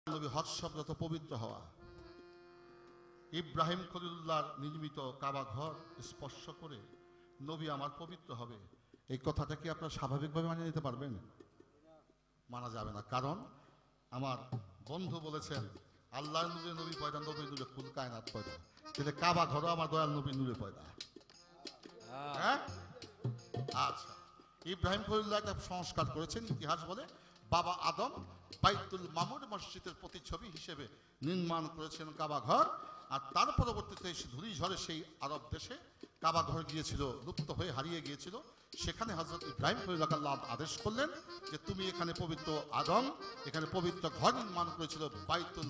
নবী হজ শব্দ তো পবিত্র হওয়া। ইব্রাহিম খলিলুল্লাহর নির্মিত কাবা ঘর স্পর্শ করে নবী আমার পবিত্র হবে, এই কথাটা কি আপনারা স্বাভাবিকভাবে মানিয়ে নিতে পারবেন? মানা যাবে না। কারণ আমার বন্ধু বলেছেন আল্লাহর নূরে নবী পয়দা, নবী নূরে কুল কায়নাত পয়দা, তাহলে কাবা ঘরও আমার দয়াল নবী নূরে পয়দা। হ্যাঁ, আচ্ছা। ইব্রাহিম খলিলুল্লাহ একটা সংস্কার করেছেন, ইতিহাস বলে বাবা আদম বাইতুল মামুর মসজিদের প্রতিচ্ছবি হিসেবে নির্মাণ করেছেন কাবা ঘর। আর তার পরবর্তীতে ধূলি ঝড়ে সেই আরব দেশে কাবা ঘর গিয়েছিল, লুপ্ত হয়ে হারিয়ে গিয়েছিল। সেখানে হযরত ইব্রাহিম খলিলুল্লাহ আল্লাহ আদেশ করলেন যে তুমি এখানে পবিত্র আদম, এখানে পবিত্র ঘর নির্মাণ করেছিল বাইতুল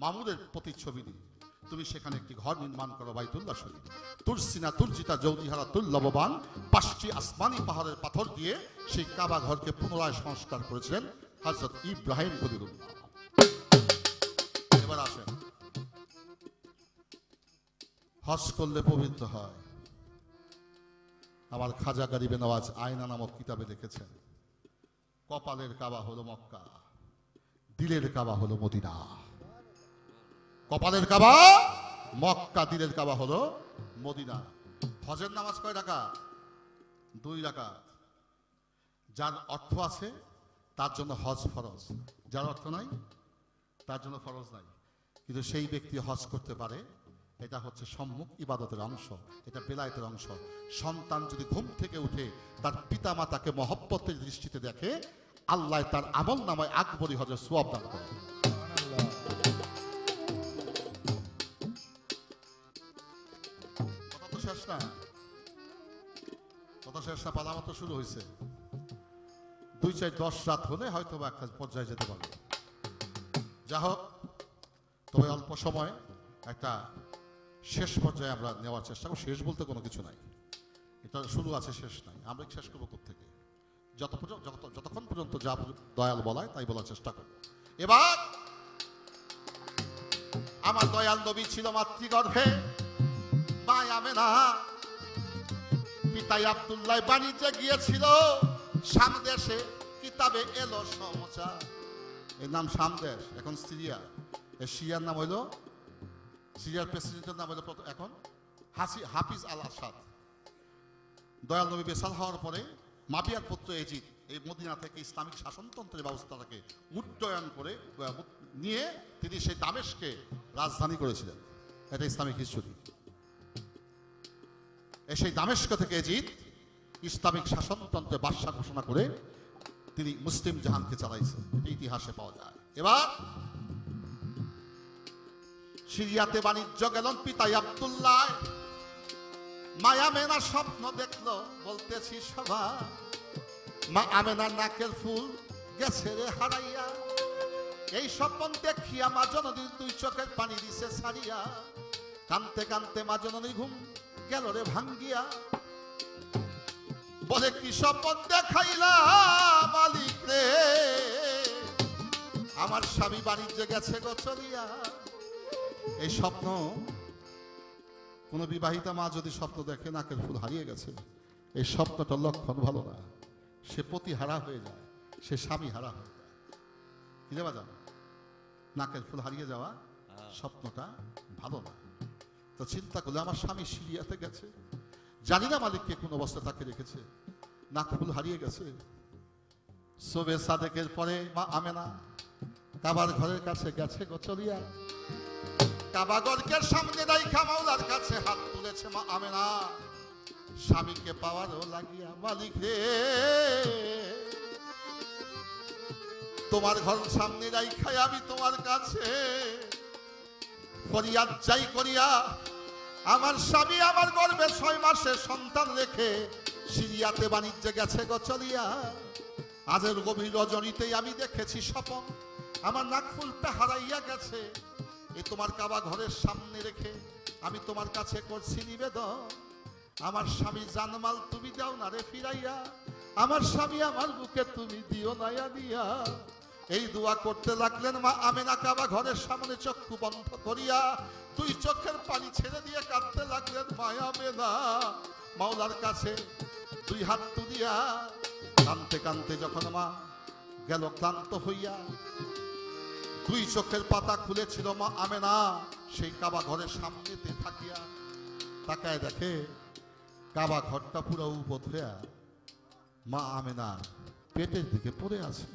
মামুরের প্রতিচ্ছবি দিয়ে, তুমি সেখানে একটি ঘর নির্মাণ করো বাইতুল্লাহ শরীফ। তুরসিনা তুরজিতা জৌদিহারা তুল্লববান, 5টি আসমানি পাহাড়ের পাথর দিয়ে সেই কাবা ঘরকে পুনরায় সংস্কার করেছিলেন হযরত ইব্রাহিম খলিলুল্লাহ। এবার আসেন, হজ করলে পবিত্র হয়। আমার খাজা গরিবে নওয়াজ আয়না নামক কিতাবে লিখেছেন কপালের কাবা হলো মক্কা, দিলের কাবা হলো মদিনা। কপালের কাবা মক্কা, দিলের কাবা হলো মদিনা। হজের নামাজ কয় রাকাত? 2 রাকাত। যার অর্থ আছে তার জন্য হজ ফরজ, যার অর্থ নাই তার জন্য ফরজ নাই। কিন্তু সেই ব্যক্তি হজ করতে পারে, এটা হচ্ছে সম্মুখ ইবাদতের অংশ, এটা বেলায়েতের অংশ। সন্তান যদি ঘুম থেকে উঠে তার পিতা মাতাকে মহব্বতের দৃষ্টিতে দেখে, আল্লাহ তার আমল নামায় আকবরী হজের সওয়াব দান করে। কথা তো শেষ না, কথা শেষ না, পালা মাত্র শুরু হয়েছে। 2-4-10 রাত হলে হয়তো বা একটা পর্যায়ে যেতে পারবে। যা হোক, তবে অল্প সময় একটা শেষ পর্যায়ে আমরা নেওয়ার চেষ্টা করব। শেষ বলতে কোনো কিছু নাই, এটা শুরু আছে, শেষ নাই। আমরা শেষ করবো কোত্থেকে? যতক্ষণ পর্যন্ত যা দয়াল বলায় তাই বলার চেষ্টা করব। এবার আমার দয়াল নবী ছিল মাতৃগর্ভে, মা আমেনা, পিতা আব্দুল্লাহ বাণিজ্যে গিয়েছিল শাম দেশে। কিতাবে এলো সমাচার, এর নাম শাম দেশ, এখন সিরিয়া। সিরিয়ার নাম হইল, সিরিয়ার প্রেসিডেন্টের নাম হইল এখন হাফিজ আল আসাদ। দয়াল নবী বেসাল হওয়ার পরে মাবিয়ার পুত্র এজিদ এই মদিনা থেকে ইসলামিক শাসনতন্ত্রের ব্যবস্থাটাকে উড্ডয়ন করে নিয়ে তিনি সেই দামেস্কে রাজধানী করেছিলেন। এটা ইসলামিক হিস্ট্রি। সেই দামেস্ক থেকে এজিদ ইসলামিক শাসনতন্ত্রের বাদশা ঘোষণা করে তিনি মুসলিম জাহানকে চালাইছেন, ইতিহাসে পাওয়া যায়। এবার সিরিয়াতে বাণিজ্য গেলেন পিতা আব্দুল্লাহ। মা আমেনা স্বপ্ন দেখলো, বলতেছি সবাই, মা আমেনার নাকের ফুল গেছে রে হারাইয়া। এই স্বপ্ন দেখিয়া মা জননী 2 চোখের পানি দিছে ছাড়িয়া। কানতে কানতে মা জননী ঘুম গেল রে ভাঙ্গিয়া। বলে কি স্বপ্ন দেখাইলা মালিক রে, আমার স্বামী বাণিজ্যে গেছে গো চলিয়া। এই স্বপ্ন কোন বিবাহিতা মা যদি স্বপ্ন দেখে নাকের ফুল হারিয়ে গেছে, এই স্বপ্নটার লক্ষণ ভালো না। সে পতি হারা হয়ে যায়, সে স্বামী হারা হয়ে যায়। কি যাবা যান, নাকের ফুল হারিয়ে যাওয়া স্বপ্নটা ভালো না। তো চিন্তা করলে আমার স্বামী সিরিয়াতে গেছে, জানি না মালিককে কোন অবস্থা তাকে রেখেছে, নাক ফুল হারিয়ে গেছে। সোবে সাদেকের পরে মা আমেনা কাবার ঘরের কাছে গেছে গো চলিয়া। কাবা ঘরের সামনে রাইখা মাওলার কাছে হাত তুলেছে মা আমেনা, স্বামীকে পাওয়ারও লাগিয়া। মালিক রে, তোমার ঘর সামনে রাইখাই আমি তোমার কাছে ফরিয়াদ যাই করিয়া। আমার স্বামী আমার গর্ভে 6 মাসের সন্তান রেখে সিরিয়াতে বাণিজ্যে গেছে গো চলিয়া। আজের গভীর রজনীতেই আমি দেখেছি স্বপন, আমার নাকফুলটা হারাইয়া গেছে। এ তোমার কাবা ঘরের সামনে রেখে আমি তোমার কাছে করছি নিবেদন, আমার স্বামী জানমাল তুমি দাও না রে ফিরাইয়া। আমার স্বামী আমার বুকে তুমি দিও নাইয়া দিয়া। এই দোয়া করতে লাগলেন মা আমেনা কাবা ঘরের সামনে চক্ষু বন্ধ করিয়া। 2 চোখের পানি ছেড়ে দিয়ে কাঁদতে লাগলেন মা আমেনা মাওলার কাছে 2 হাত তুলিয়া। কাঁদতে কাঁদতে যখন মা গেল ক্লান্ত হইয়া, দুই চোখের পাতা খুলেছিল মা আমেনা সেই কাবা ঘরের সামনেতে থাকিয়া। তাকায় দেখে কাবা ঘরটা পুরো উপর হইয়া মা আমেনা পেটের দিকে পড়ে আছে।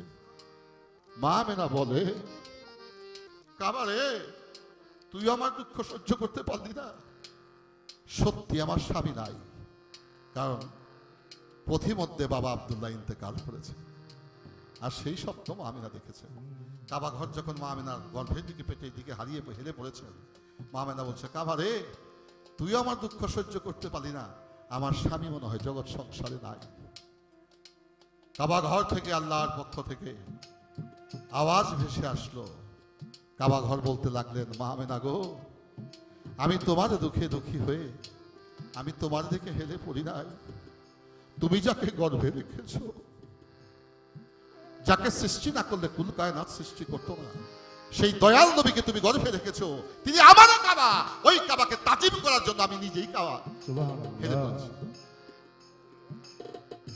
মা আমেনা বলে, কাবা রে, তুই আমার দুঃখ সহ্য করতে পারলি না? সত্যি আমার স্বামী নাই, কারণ পথিমধ্যে বাবা আব্দুল্লাহ ইন্তেকাল করেছে। আর সেই স্বপ্ন মা আমেনা দেখেছে। কাবা ঘর যখন মা আমেনার গর্ভের দিকে পেটের দিকে হারিয়ে হেলে পড়েছেন, মা আমেনা বলছে, কাবা রে, তুই আমার দুঃখ সহ্য করতে পারলি না? আমার স্বামী মনে হয় জগৎ সংসারে নাই। কাবা ঘর থেকে আল্লাহর পক্ষ থেকে আওয়াজ ভেসে আসলো। কাবা ঘর বলতে লাগলেন, মা আমেনা গো, আমি তোমার দুঃখে দুঃখী হয়ে আমি তোমার দিকে হেলে পড়ি নাই। তুমি যাকে গর্ভে রেখেছ, যাকে সৃষ্টি না করলে কুল কায়নাত সৃষ্টি করতো না, সেই দয়াল নবীকে তুমি গর্ভে রেখেছো। তিনি আমারও কাবা, ওই কাবাকে তাজিম করার জন্য আমি নিজেই কাবা হেলে পড়েছি।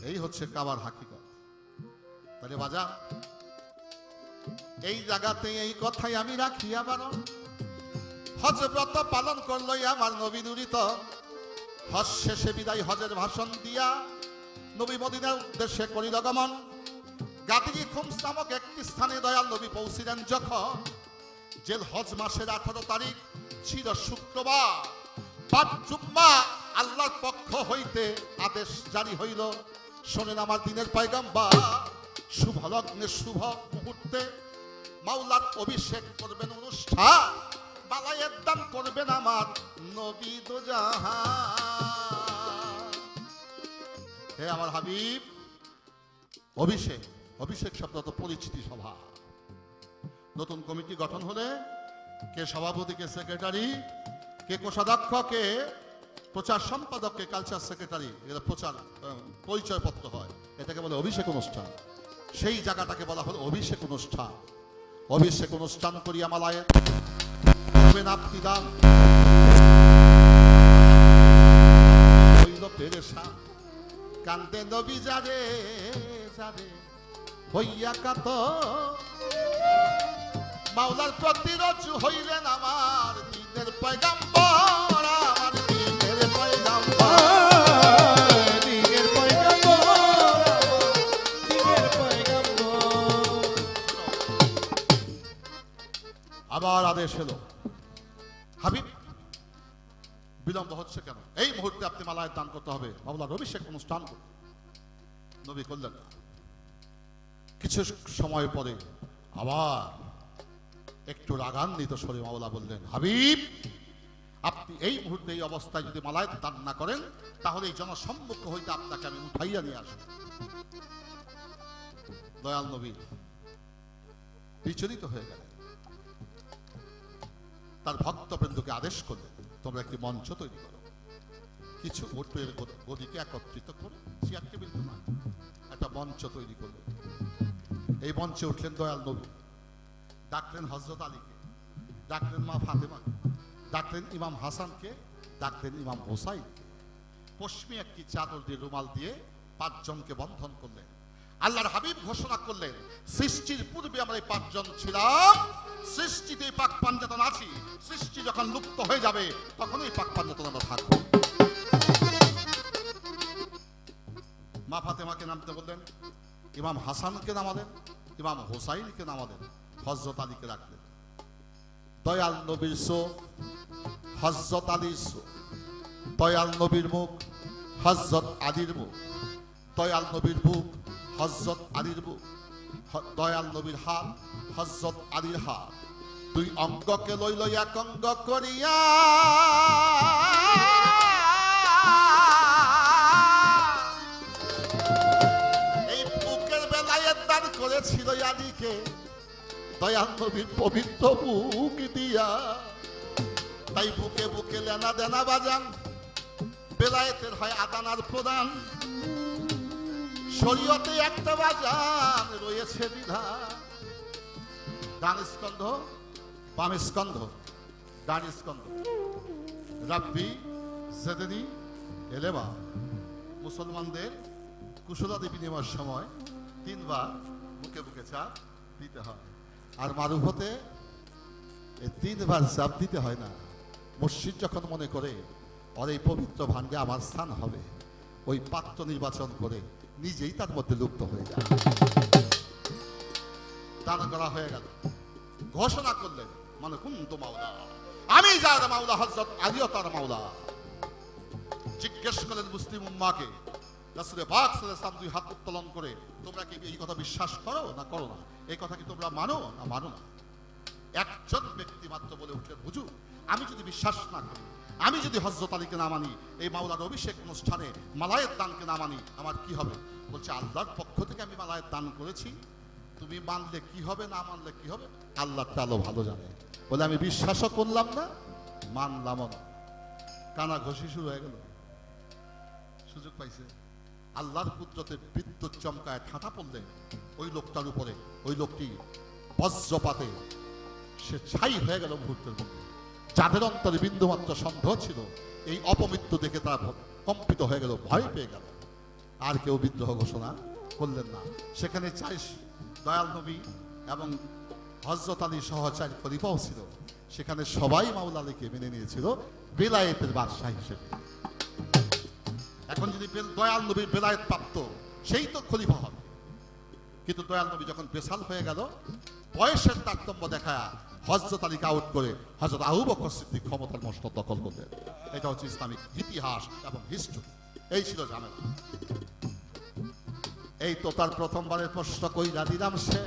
এই হচ্ছে কাবার হাকিকত। তাহলে বাজা, এই জায়গাতে এই কথাই আমি রাখি। আবার হজ ব্রত পালন করলো আমার নবী নুরিত। হজ শেষে বিদায় হজের ভাষণ দিয়া নবী মদিনার উদ্দেশ্যে করিল গমন। গাদিরি খুমস নামক একটি স্থানে দয়াল নবী পৌঁছিলেন যখন। জেল হজ মাসের 18 তারিখ ছিল শুক্রবার। বাদ জুম্মা আল্লাহর পক্ষ হইতে আদেশ জারি হইল, শোনেন আমার দিনের পয়গম্বর, শুভ লগ্নে শুভ মুহূর্তে মাওলার অভিষেক করবেন অনুষ্ঠান, বালায়ের দান করবেন আমার নবী দো জাহান। হে আমার হাবিব, অভিষেক, অভিষেক শব্দ তো পরিচিতি সভা। নতুন কমিটি গঠন হলে কে সভাপতি, কে সেক্রেটারি, কে কোষাধ্যক্ষ, কে প্রচার সম্পাদক, কে কালচার সেক্রেটারি, এটা প্রচার পরিচয়পত্র হয়, এটাকে বলে অভিষেক অনুষ্ঠান। সেই জায়গাটাকে বলা হলো অভিষেক অনুষ্ঠান। অভিষেক অনুষ্ঠান করিয়া মালায়ের আপনি দান হইল পেরেশান। কান্দে নবী যারে যারে হইয়া কাত, মাওলার প্রতি রজু হইলেন আমার দিনের পয়গম্বর, আমার দিনের পয়গম্বর, দিনের পয়গম্বর, দিনের পয়গম্বর। আবার আদেশ এলো, হাবিব বিলম্ব হচ্ছে কেন? এই মুহূর্তে আপনি মালায়ের দান করতে হবে, মাওলার অভিষেক অনুষ্ঠান নবী করলেন না। কিছু সময় পরে আবার একটু রাগান্বিত স্বরে মাওলা বললেন, হাবিব, আপনি এই মুহূর্তে এই অবস্থায় যদি মালায়ের দান না করেন, তাহলে এই জনসম্মুখ হইতে আপনাকে আমি উঠাইয়া নিয়ে আসব। দয়াল নবী বিচলিত হয়ে গেলেন। তার ভক্তবৃন্দকে আদেশ করলেন, তোমরা একটি মঞ্চ তৈরি করো, কিছু ভোটের গদিকে একত্রিত করে চেয়ার টেবিল না একটা মঞ্চ তৈরি করলেন। এই মঞ্চে উঠলেন দয়াল নবী, ডাকলেন হযরত আলীকে, ডাকলেন মা ফাতেমাকে, ডাকলেন ইমাম হাসানকে, ডাকলেন ইমাম হোসাইনকে। পশ্চিমে একটি চাদর দিয়ে, রুমাল দিয়ে 5 জনকে বন্ধন করলেন। আল্লাহর হাবিব ঘোষণা করলেন, সৃষ্টির পূর্বে আমরা এই 5 জন ছিলাম, সৃষ্টিতে পাক পাঞ্জাতন আছি, সৃষ্টি যখন লুপ্ত হয়ে যাবে তখন এই পাক পাঞ্জাতন আমরা থাকবো। মা ফাতেমাকে নামতে বললেন, ইমাম হাসানকে নামালেন, ইমাম হোসাইনকে নামালেন, হযরত আলীকে রাখলেন। দয়াল নবীর চোখ হযরত আলীর চোখ, দয়াল নবীর মুখ হযরত আলীর মুখ, দয়াল নবীর বুক হযরত আলীর বুক, দয়াল নবীর হাত হযরত আলীর হাত। 2 অঙ্গকে লইল এক অঙ্গ করিয়া, এই বুকের বেলায়েত দান করেছিল আলীকে দয়াল নবীর পবিত্র বুক দিয়া। তাই বুকে বুকে লেনা দেনা বাজান, বেলায়েতের হয় আদান আর প্রদান, শরীয়তে একটা বাজান রয়েছে বিধান। ডান স্কন্ধ বাম স্কন্ধ, ডান স্কন্ধ রাব্বি জেদনি এলেমা। মুসলমানদের কুশলাদি বিনিময়ের সময় 3 বার বুকে বুকে চাপ দিতে হয়। আর মারুফতে 3 বার জাপ দিতে হয় না। মসজিদ যখন মনে করে আর এই পবিত্র ভান্ডে আমার স্থান হবে, ওই পাত্র নির্বাচন করে নিজেই তার মধ্যে লুপ্ত হয়ে যায়। দান করা হয়ে গেল, ঘোষণা করলেন মানে কুন্তু মাওলা, আমি যার মাওলা হযরত আলীও তার মাওলা। জিজ্ঞেস করেন মুসলিম উম্মাহকে, রাসূল পাক সাল্লাল্লাহু আলাইহি ওয়াসাল্লাম 2 হাত উত্তোলন করে, তোমরা কি এই কথা বিশ্বাস করো না করো না? এই কথা কি তোমরা মানো না মানো না? একজন ব্যক্তি মাত্র বলে উঠলেন, হুজুর আমি যদি বিশ্বাস না করি, আমি যদি হযরত আলীকে না মানি, এই মাওলার অভিষেক অনুষ্ঠানে মালায়ের দানকে না মানি, আমার কি হবে? বলছে আল্লাহর পক্ষ থেকে আমি মালায়ের দান করেছি, তুমি মানলে কি হবে না মানলে কি হবে আল্লাহ তাআলা ভালো জানে। বলে আমি বিশ্বাসও করলাম না, মানলামও না। কানা ঘষি শুরু হয়ে গেল। সুযোগ পাইছে, আল্লাহর কুদরতে বিদ্যুৎ চমকায় ঠাঁটা পড়লে ওই লোকটার উপরে, ওই লোকটি বজ্রপাতে সে ছাই হয়ে গেল মুহূর্তের মধ্যে। যাদের অন্তরে বিন্দুমাত্র সন্দেহ ছিল, এই অপমৃত্যু দেখে তারা কম্পিত হয়ে গেল, ভয় পেয়ে গেল। আর কেউ বিদ্রোহ ঘোষণা করলেন না। সেখানে 4 দয়াল নবী এবং হযরত আলী সহ 4 খলিফাও ছিল। সেখানে সবাই মাওলা আলীকে মেনে নিয়েছিল বেলায়েতের বাদশাহ হিসেবে। এখন যদি দয়াল নবীর বেলায়েত প্রাপ্ত, সেই তো খলিফা হবে। কিন্তু দয়াল নবী যখন বেসাল হয়ে গেল, বয়সের তারতম্য দেখায় হযরত আলীকে আউট করে হযরত আবু বকর সিদ্দিক ক্ষমতার মস্তক দখল করলেন। এটা হচ্ছে ইসলামিক ইতিহাস এবং হিস্ট্রি। এই ছিল ঝামেলা। এই তো তার প্রথমবারের প্রশ্ন কইরা দিলাম সে।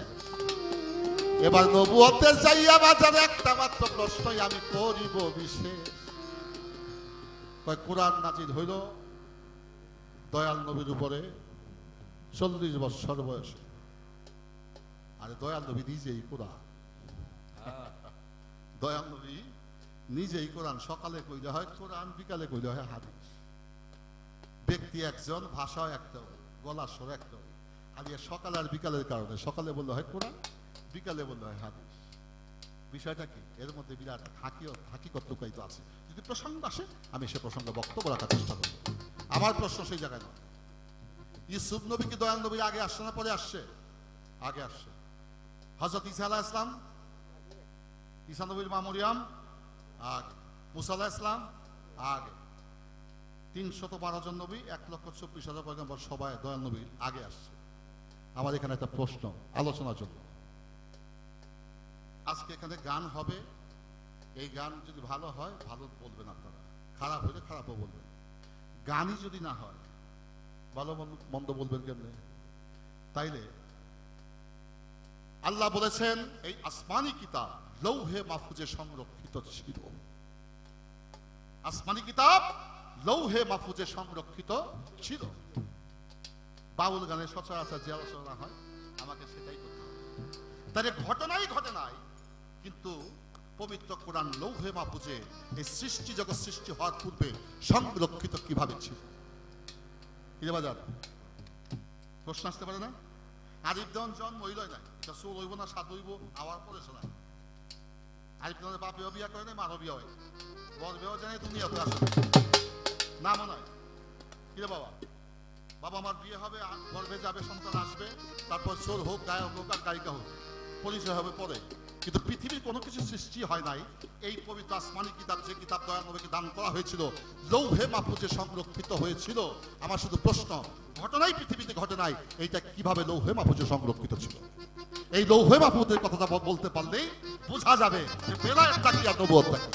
এবার নবুয়তের যাইয়া বাজারে একটা মাত্র প্রশ্নই আমি করিব বিশেষ। কোরআন নাজিল হইল দয়াল নবীর উপরে 40 বছর বয়সে। আরে দয়াল নবী নিজেই কোরআন, দয়াল নবী নিজেই কোরআন। সকালে কইলে হয় কোরআন, বিকালে কইলে হয় হাদিস। ব্যক্তি একজন, ভাষা একটা, গলা স্বর একটা। খালি সকাল আর বিকালের কারণে সকালে বললে হয় কোরআন, বিকালে বললে হয় হাদিস। বিষয়টা কি? এর মধ্যে বিরাট হাকিকত লুকায়িত আছে। যদি প্রসঙ্গ আসে আমি সে প্রসঙ্গে বক্তব্য রাখার চেষ্টা করব। আমার প্রশ্ন সেই জায়গায় নয়। ইউসুফ নবী কি দয়াল নবীর আগে আসছে না পরে আসছে? আগে আসছে। হযরত ঈসা আলাইহিস সালাম, ঈসা নবীর মা মরিয়ম আগে, মুসা আলাইহিস সালাম আগে। 312 জন নবী, 1,24,000 পয়গম্বর সবাই দয়াল নবীর আগে আসছে। আমার এখানে একটা প্রশ্ন আলোচনার জন্য। আজকে এখানে গান হবে। এই গান যদি ভালো হয় ভালো বলবেন আপনারা, খারাপ হলে খারাপও বলবেন। গানই যদি না হয় ভালো মন্দ বলবেন কেমনে? তাইলে আল্লাহ বলেছেন এই আসমানি কিতাব লৌহে মাহফুজে সংরক্ষিত ছিল। আসমানি কিতাব লৌহে মাহফুজে সংরক্ষিত ছিল। বাউল গানের সচরাচর যে আলোচনা হয় আমাকে সেটাই করতে হবে। তাহলে ঘটনাই ঘটে নাই, কিন্তু পবিত্র কোরআন লৌহে মাহফুজে এই সৃষ্টি জগৎ সৃষ্টি হওয়ার পূর্বে সংরক্ষিত কিভাবে ছিল? বাজার প্রশ্ন আসতে পারে না? আরিফ দেওয়ান জন্ম হইলই নাই, এটা চোর হইব না সাদ হইব আওয়ার পরে শোনায়। আরিফ দেওয়ানের বাপেও বিয়া করে নাই, মারও বিয়া হয়, গর্বেও জানে দুনিয়াতে আসে নামও নয়। কিরে বাবা, বাবা আমার বিয়ে হবে, গর্বে যাবে, সন্তান আসবে, তারপর চোর হোক, গায়ক হোক আর গায়িকা হোক, পরিচয় হবে পরে। কিন্তু পৃথিবীর কোনো কিছু সৃষ্টি হয় নাই। এই পবিত্র আসমানি কিতাব, যে কিতাব দয়াল নবীকে দান করা হয়েছিল, লৌহে মাহফুজে সংরক্ষিত হয়েছিল। আমার শুধু প্রশ্ন, ঘটনাই পৃথিবীতে ঘটে নাই, এইটা কিভাবে লৌহে মাহফুজে সংরক্ষিত ছিল? এই লৌহে মাহফুজের কথাটা বলতে পারলেই বোঝা যাবে যে বেলায়েতটা কি আর নবুয়তটা কি।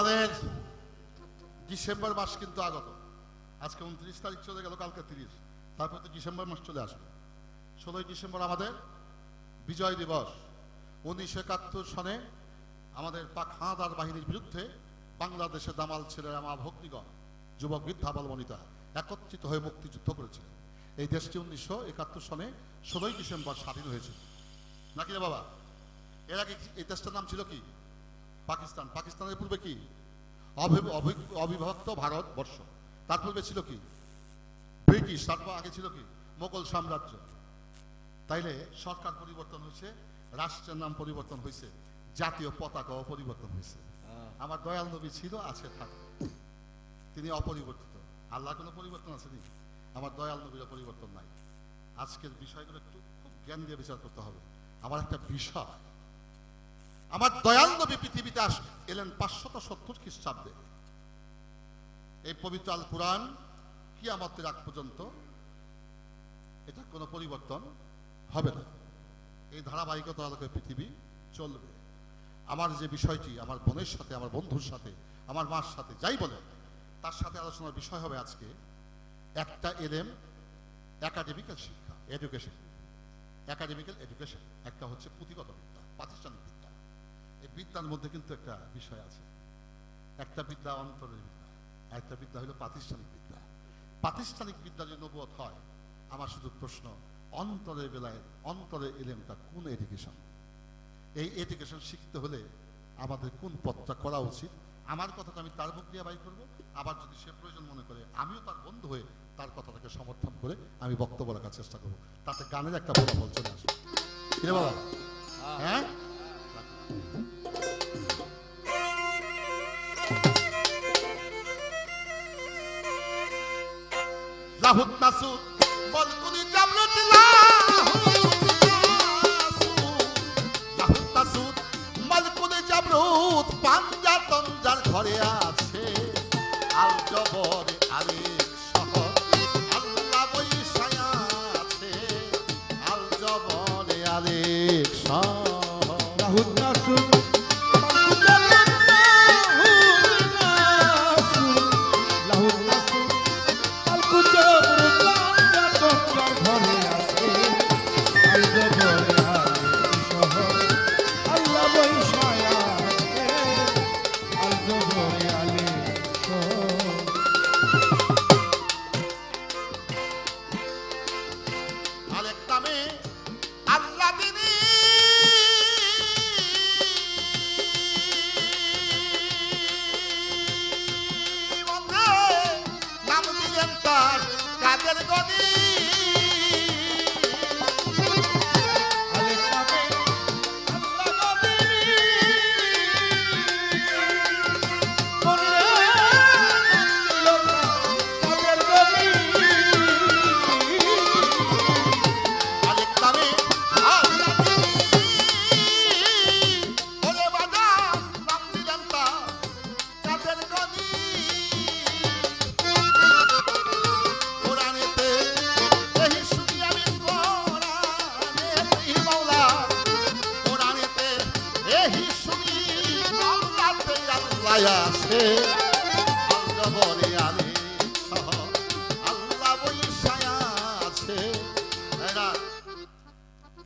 আমাদের ডিসেম্বর মাস কিন্তু আগত। আজকে 29 তারিখ চলে গেল, কালকে 30, তারপর তো ডিসেম্বর মাস চলে আসবে। 16ই ডিসেম্বর আমাদের বিজয় দিবস। 1971 সনে আমাদের পাক হানাদার বাহিনীর বিরুদ্ধে বাংলাদেশে দামাল ছেলেরা, মা ভগ্নীগণ, যুবক বৃদ্ধা বলবনিতা একত্রিত হয়ে মুক্তিযুদ্ধ করেছিলেন। এই দেশটি 1971 সনে 16ই ডিসেম্বর স্বাধীন হয়েছিল, নাকি রে বাবা? এর আগে এই দেশটার নাম ছিল কি? পাকিস্তান। পাকিস্তানের পূর্বে কি? অবিভক্ত ভারতবর্ষ। তার পূর্বে ছিল কি? ব্রিটিশ। তারপর আগে ছিল কি? মোগল সাম্রাজ্য। তাইলে সরকার পরিবর্তন হয়েছে, রাষ্ট্রের নাম পরিবর্তন হয়েছে, জাতীয় পতাকাও পরিবর্তন হয়েছে। আমার দয়াল নবী ছিল, আছে, থাকবে, তিনি অপরিবর্তিত। আল্লাহ কোনো পরিবর্তন আছে নি? আমার দয়াল নবীর পরিবর্তন নাই। আজকের বিষয়গুলো একটু খুব জ্ঞান দিয়ে বিচার করতে হবে। আমার একটা বিষয়, আমার দয়াল নবী পৃথিবীতে এলেন 570 খ্রিস্টাব্দে। এই পবিত্র আল কুরআন কিয়ামতের আগ পর্যন্ত এটা কোনো পরিবর্তন হবে না। এই ধারাবাহিকতা আলোকে পৃথিবী চলবে। আমার যে বিষয়টি আমার বোনের সাথে, আমার বন্ধুর সাথে, আমার মার সাথে, যাই বলে তার সাথে আলোচনার বিষয় হবে আজকে একটা এলেম, একাডেমিক্যাল শিক্ষা, এডুকেশন, একাডেমিক্যাল এডুকেশন। একটা হচ্ছে পুঁথিগত বিদ্যা, প্রাতিষ্ঠানিক বিদ্যা। এই বিদ্যার মধ্যে কিন্তু একটা বিষয় আছে। একটা বিদ্যা অন্তরের বিদ্যা, একটা বিদ্যা হলো প্রাতিষ্ঠানিক বিদ্যা। প্রাতিষ্ঠানিক বিদ্যা যদি নবুয়ত হয়, আমার শুধু প্রশ্ন, অন্তরের বেলায় অন্তরের এলেমটা কোন এডুকেশন? এই এডুকেশন শিখতে হলে আমাদের কোন পথটা করা উচিত? আমার কথাটা আমি তার মুখ দিয়ে বাই করবো। আবার যদি সে প্রয়োজন মনে করে, আমিও তার বন্ধু হয়ে তার কথাটাকে সমর্থন করে আমি বক্তব্য রাখার চেষ্টা করবো। তাতে গানের একটা ফলাফল চলে আসবে। কি রে বাবা? হ্যাঁ, লাহুত নাসুদ বলকুনি জামরুত লাহুত নাসুদ মালকুনি জামরুত পাঞ্জাতন যার ঘরে আছে আল জবরে আরেক শহর আল্লাহ বইসায়া আছে আল জবরে আরেক শহর লাহুত নাসুদ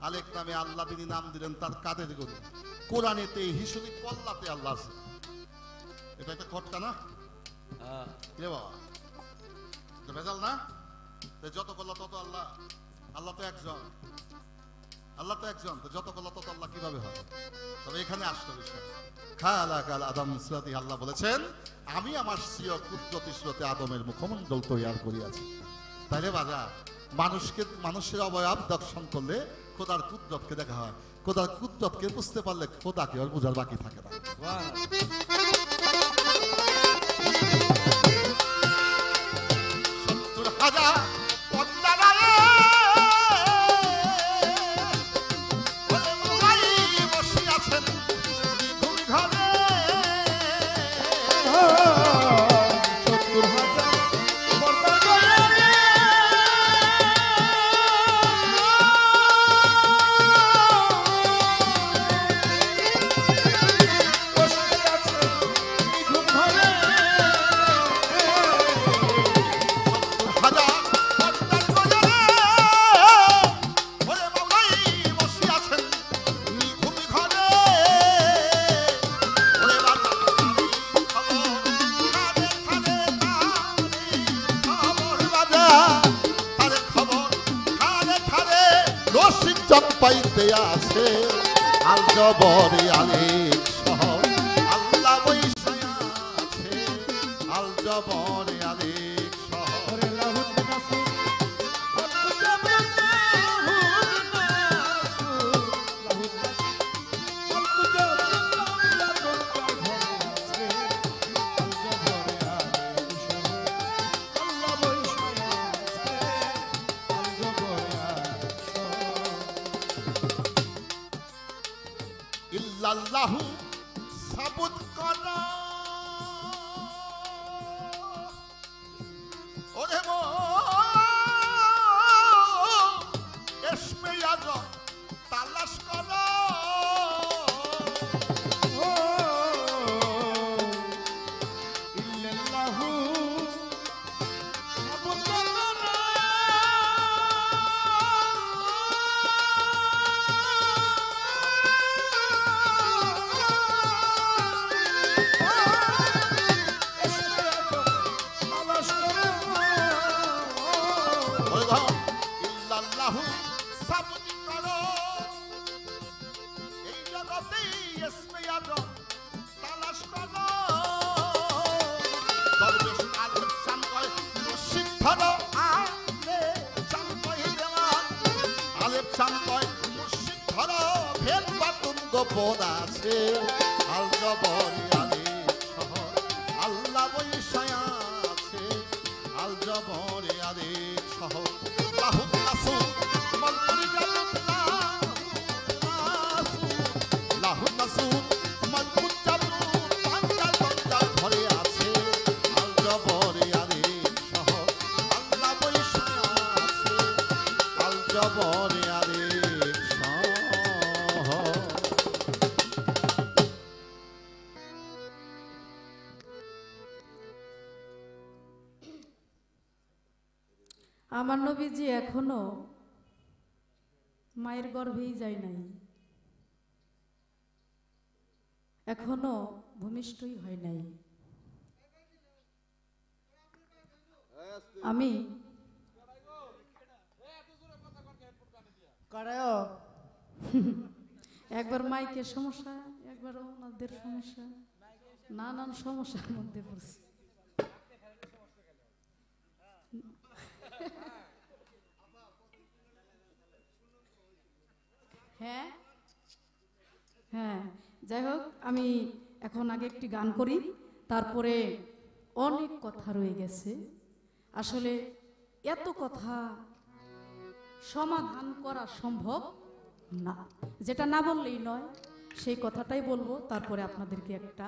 আলেক নামে আল্লাহ তিনি নাম দিলেন তার কাদের গরু। কোরআনেতে হিসুরি পল্লাতে আল্লাহ আছে। এটা একটা খটকা না রে বাবা? ভেজাল না? যত করলা তত আল্লাহ। আল্লাহ তো একজন, আল্লাহ তো একজন। তো যত করলা তত আল্লাহ কিভাবে হয়? তবে এখানে আসতে বিষয় খালাকাল আদম সুরাতে আল্লাহ বলেছেন, আমি আমার স্বীয় কুদরতি সুরতে আদমের মুখমণ্ডল তৈয়ার করিয়াছি। তাইলে বাজা মানুষের অবয়ব দর্শন করলে খোদার কুদরতকে দেখা হয়। খোদার কুদরতকে বুঝতে পারলে খোদাকে আর বোঝার বাকি থাকে না। চম্পাইতে আছে আল জবরে আলেক শহর আল্লাহ বৈশায়া আছে আল জবরে আলেক শহর ইল্লাল্লাহু সাবুত করা ওরে মো ইসমে আজম তালাশ করা ইল্লাল্লাহু সাবুত করা ইল্লাল্লাহু সাবুত করো এই জগতে ইসমে আজম তালাশ করো দরবেশ আলেপ চান কয় মুর্শিদ ধরো আলেপ চান কয় দেওয়ান আলেপ চান কয় মুর্শিদ ধরো ভেদ বাতুন গোপন আছে আল জবরে আলেপ শহর আল্লাহ বৈশায়া আছে আল জবরে আলেপ শহর লাহুন নাসুর মলকুল জাবরুল্লাহ লাহুন নাসুর মলকুল জাবরুল পাঞ্জাল পাঞ্জাল ঘরে আছে আল জবরে আলেক শহর আল্লাহ বৈশায়া আছে আল জবরে আলেক শহর আমার নবীজি এখনো মায়ের গর্ভেই যায় নাই, এখনো ভূমিষ্ঠই হয় নাই। আমি একবার মাইকের সমস্যা, একবার ওনাদের সমস্যা, নানান সমস্যার মধ্যে পড়ছি। হ্যাঁ হ্যাঁ, যাই হোক, আমি এখন আগে একটি গান করি, তারপরে অনেক কথা রয়ে গেছে। আসলে এত কথা সমাধান করা সম্ভব না, যেটা না বললেই নয় সেই কথাটাই বলবো। তারপরে আপনাদেরকে একটা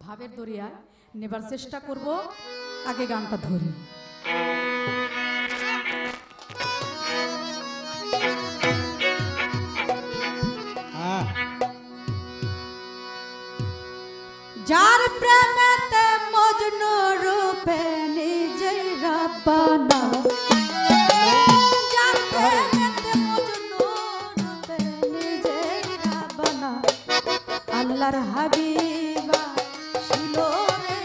ভাবের দরিয়ায় নেবার চেষ্টা করব। আগে গানটা ধরি। যার প্রেমেতে মজনু রূপে নিজেই রাব্বানা, যার প্রেমেতে মজনু রূপে নিজেই রাব্বানা, আল্লাহর হাবিবা ছিল রে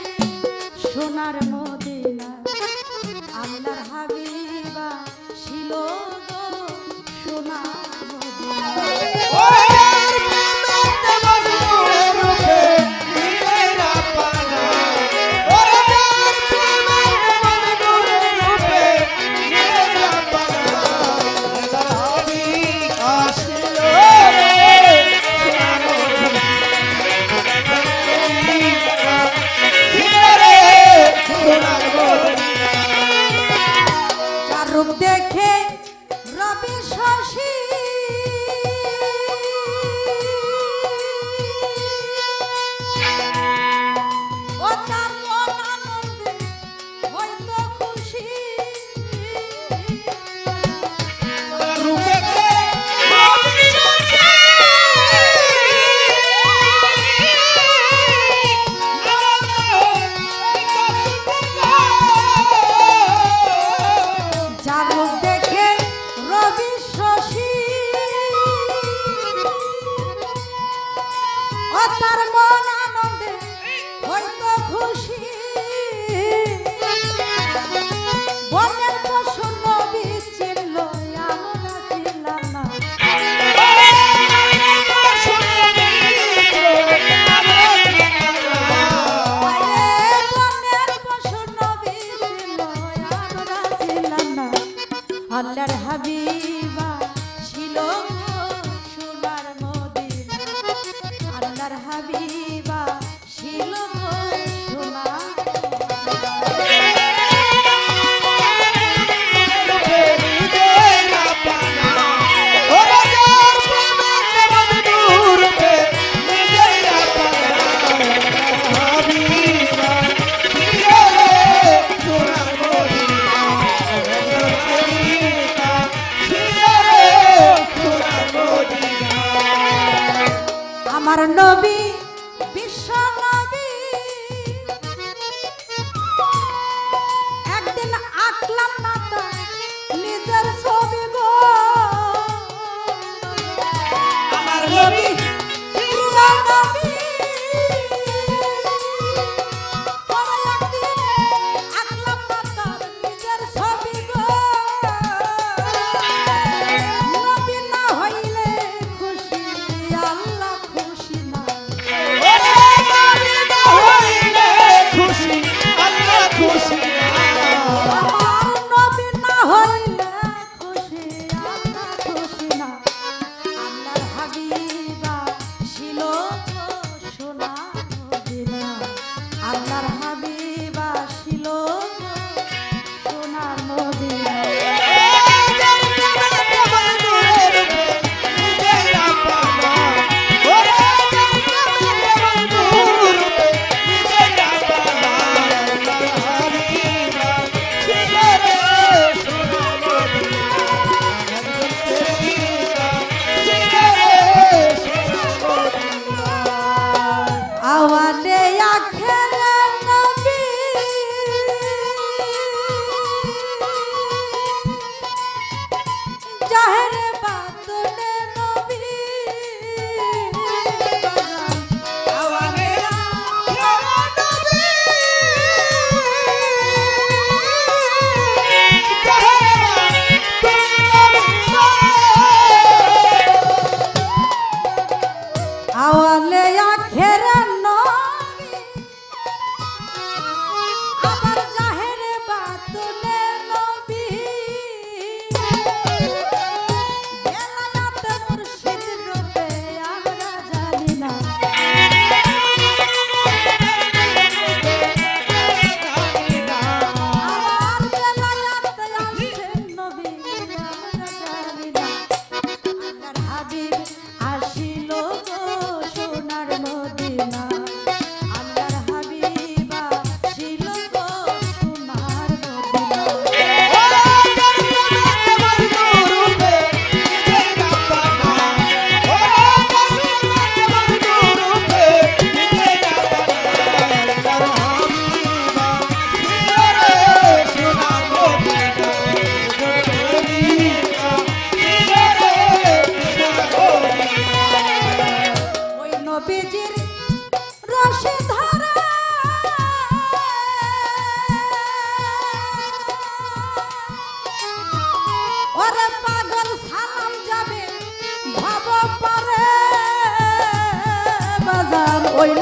সোনার মদিনা, আল্লাহর হাবিবা ছিল গো সোনার মদিনা। দেখে রবি শশী ও তার মন আনন্দে হয়তো খুশি, তার মন আনন্দে হয়তো খুশি। বনের পশু নবী চিনল আমরা চিনলাম না,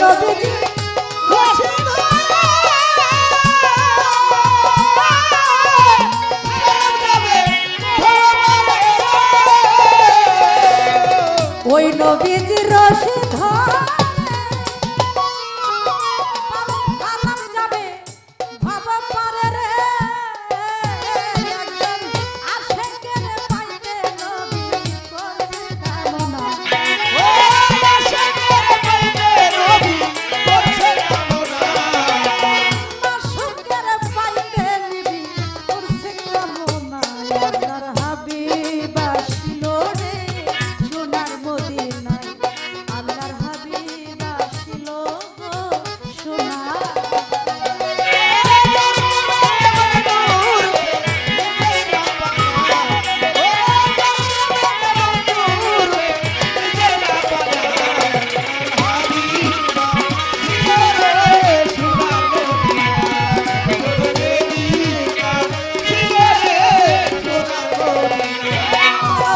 নবীজি ওই নবীজি রশি ধরে সালাম যাবে ভব পারে রে একজন আশেকের পাইতে নবী করছে কামনা ও আশেকের পাইতে নবী করছে কামনা আশেকের পাইতে নবী করছে কামনা আল্লাহর হাবিব আসলো রে সোনার মদিনায় আল্লাহর হাবিব আসলো গো সোনার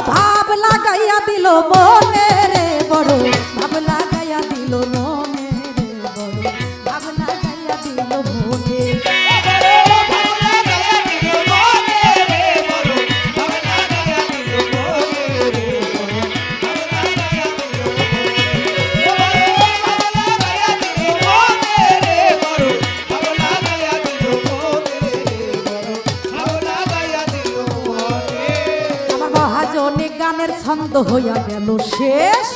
ভাব লাগাইয়া দিল মনে রে বড় ভাব লাগাইয়া দিল মনে রে বড় ভাব লাগাইয়া দিল মনে আমার মহাজনী গানের ছন্দ হইয়া গেল শেষ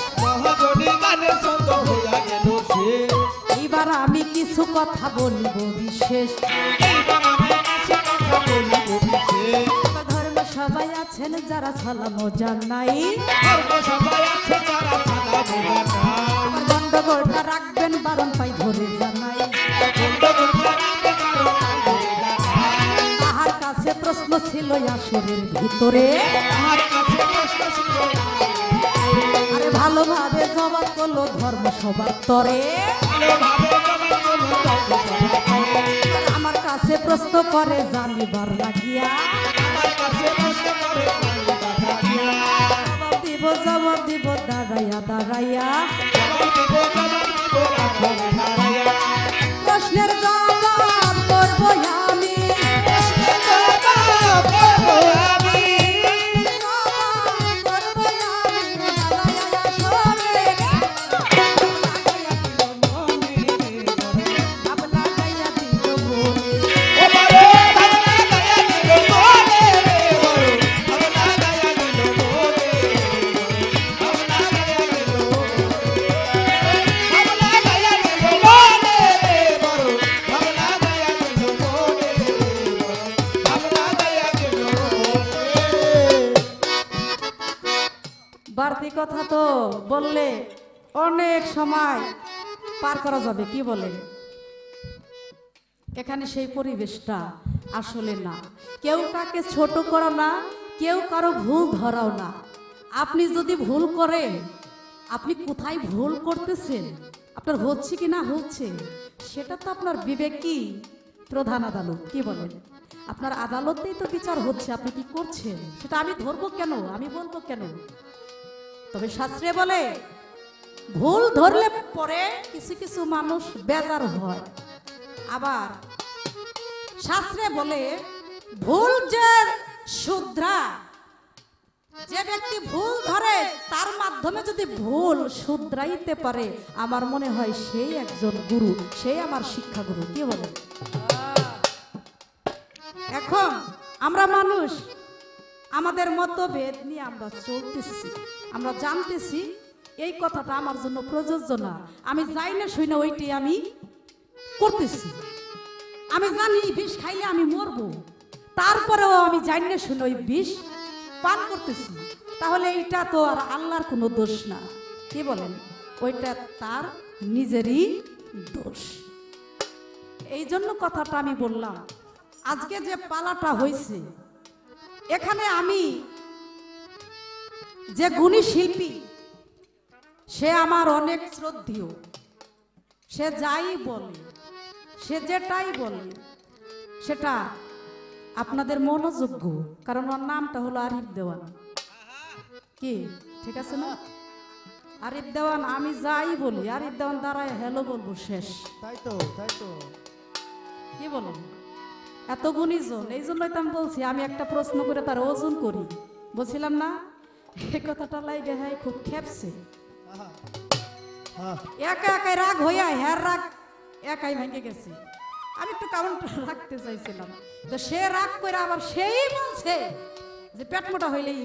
এইবার আমি কিছু কথা বলিব বিশেষ ধর্ম সবাই আছেন যারা সালাম জানাই গন্ডগোলটা রাখবেন বারণ পাই ধরে জানাই তাহার কাছে প্রশ্ন ছিল আসরের ভিতরে আরে ভালোভাবে জবাব করলো ধর্ম সবার তরে আর আমার কাছে প্রশ্ন করে জানিবার লাগিয়া জবাব দিব দাঁড়াইয়া দাঁড়াইয়া প্রশ্নের জবাব করবো আমি বাড়তি কথা তো বললে অনেক সময় পার করা যাবে কি বলেন এখানে সেই পরিবেশটা আসলে না কেউ কাকে ছোট করো না কেউ কারো ভুল ধরাও না আপনি যদি ভুল করেন আপনি কোথায় ভুল করতেছেন আপনার হচ্ছে কি না হচ্ছে সেটা তো আপনার বিবেকই প্রধান আদালত কি বলেন আপনার আদালতেই তো বিচার হচ্ছে আপনি কি করছেন সেটা আমি ধরবো কেন আমি বলবো কেন তবে শাস্ত্রে বলে ভুল ধরলে পরে কিছু কিছু মানুষ বেজার হয় আবার শাস্ত্রে বলে ভুল যে শুধরা যে ব্যক্তি ভুল ধরে তার মাধ্যমে যদি ভুল শুধরাইতে পারে আমার মনে হয় সেই একজন গুরু সেই আমার শিক্ষাগুরু কি বলে এখন আমরা মানুষ আমাদের মতভেদ নিয়ে আমরা চলতেছি আমরা জানতেছি এই কথাটা আমার জন্য প্রযোজ্য না আমি যাই না শুই না ওইটি আমি করতেছি আমি জানি বিষ খাইলে আমি মরবো তারপরেও আমি জানি না শুনে ওই বিষ পান করতেছি তাহলে এইটা তো আর আল্লাহর কোনো দোষ না কি বলেন ওইটা তার নিজেরই দোষ এই জন্য কথাটা আমি বললাম আজকে যে পালাটা হয়েছে এখানে আমি যে গুণী শিল্পী সে আমার অনেক শ্রদ্ধেয় সে যাই বলে সে যেটাই বলে সেটা আপনাদের মনোযোগ্য কারণ ওর নামটা হলো আরিফ দেওয়ান কি ঠিক আছে না আরিফ দেওয়ান আমি যাই বলি আরিফ দেওয়ান দাঁড়ায় হ্যালো বলবো শেষ। তাই তো কি বলেন এত গুণীজন, এই জন্যই তো আমি বলছি আমি একটা প্রশ্ন করে তার ওজন করি। বলছিলাম না এই কথাটা লাইগে হ্যাঁ খুব খেপছে, একা একাই রাগ হইয়া হ্যার রাগ একাই ভেঙে গেছে। আমি একটু কাউন্টার রাখতে চাইছিলাম, তো সে রাগ করে আবার সেই বলছে যে পেট মোটা হইলেই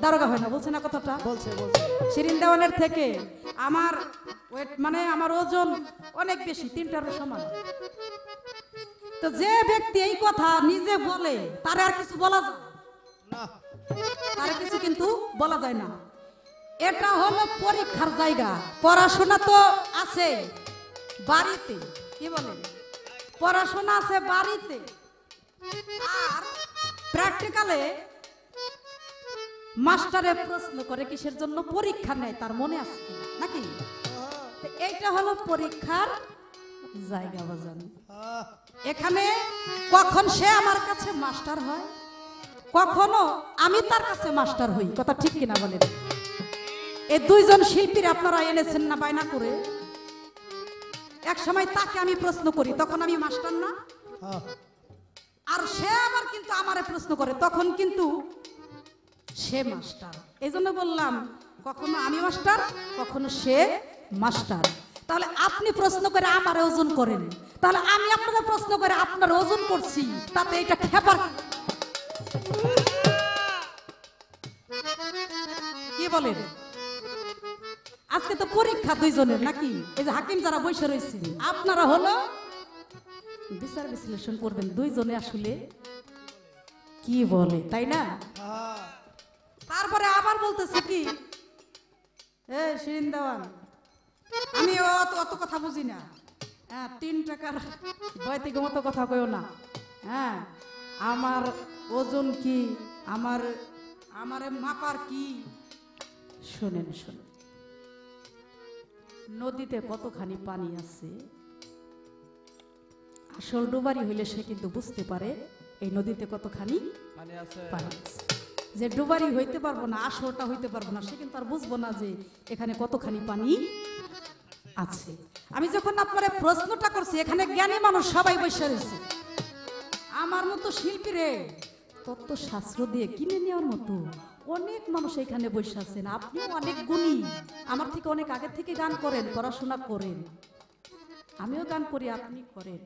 দারোগা হয় না, বলছে না কথাটা? বলছে শিরিন দেওয়ানের থেকে আমার ওয়েট মানে আমার ওজন অনেক বেশি, 3টারও সমান। তো যে ব্যক্তি এই কথা নিজে বলে তার আর কিছু বলা যায় না, তার কিছু কিন্তু বলা যায় না। এটা হলো পরীক্ষার জায়গা। পড়াশোনা তো আছে বাড়িতে, কি বলেন, পড়াশোনা আছে বাড়িতে, আর প্র্যাকটিক্যালে মাস্টারে প্রশ্ন করে কিসের জন্য, পরীক্ষা নেয় তার মনে আছে কিনা, নাকি? তো এইটা হলো পরীক্ষার জায়গা বাজান। এখানে কখন সে আমার কাছে মাস্টার হয়, কখনো আমি তার কাছে মাস্টার হই, কথা ঠিক কিনা বলেন? এই দুইজন শিল্পীর আপনারা এনেছেন না বায়না করে, এক সময় তাকে আমি প্রশ্ন করি তখন আমি মাস্টার না, আর সে আবার কিন্তু আমারে প্রশ্ন করে তখন কিন্তু সে মাস্টার। এই জন্য বললাম কখনো আমি মাস্টার কখনো সে মাস্টার। তাহলে আপনি প্রশ্ন করে আমারে ওজন করেন, তাহলে আমি আপনারা প্রশ্ন করে আপনার ওজন করছি, তাতে এটা খেপার কি বলেন? আজকে তো পরীক্ষা দুইজনের, নাকি? এই যে হাকিম যারা বসে রয়েছেন আপনারা হলো বিচার বিশ্লেষণ করবেন দুইজনে আসলে কি বলে, তাই না? তারপরে আবার বলতেছে কি, শিরিন দেওয়ান আমি অত কথা বুঝি না, হ্যাঁ 3 টাকার ভয় থেকে মতো কথা কইও না, হ্যাঁ আমার ওজন কি, আমারে মাপার কি? শোনেন শোনেন, নদীতে কতখানি পানি আছে, আসল ডুবারি হইলে সে কিন্তু বুঝতে পারে এই নদীতে কতখানি পানি আছে। যে ডুবারি হইতে পারবো না, আসলটা হইতে পারবো না, সে কিন্তু আর বুঝবো না যে এখানে কতখানি পানি আছে। আমি যখন আপনার প্রশ্নটা করছি, এখানে জ্ঞানী মানুষ সবাই বসে রয়েছে, আমার মতো শিল্পীরে তত্ত্বশাস্ত্র দিয়ে কিনে নেওয়ার মতো অনেক মানুষ এখানে বসে আছেন। আপনিও অনেক গুণী, আমার থেকে অনেক আগের থেকে গান করেন, পড়াশোনা করেন, আমিও গান করি, আপনি করেন,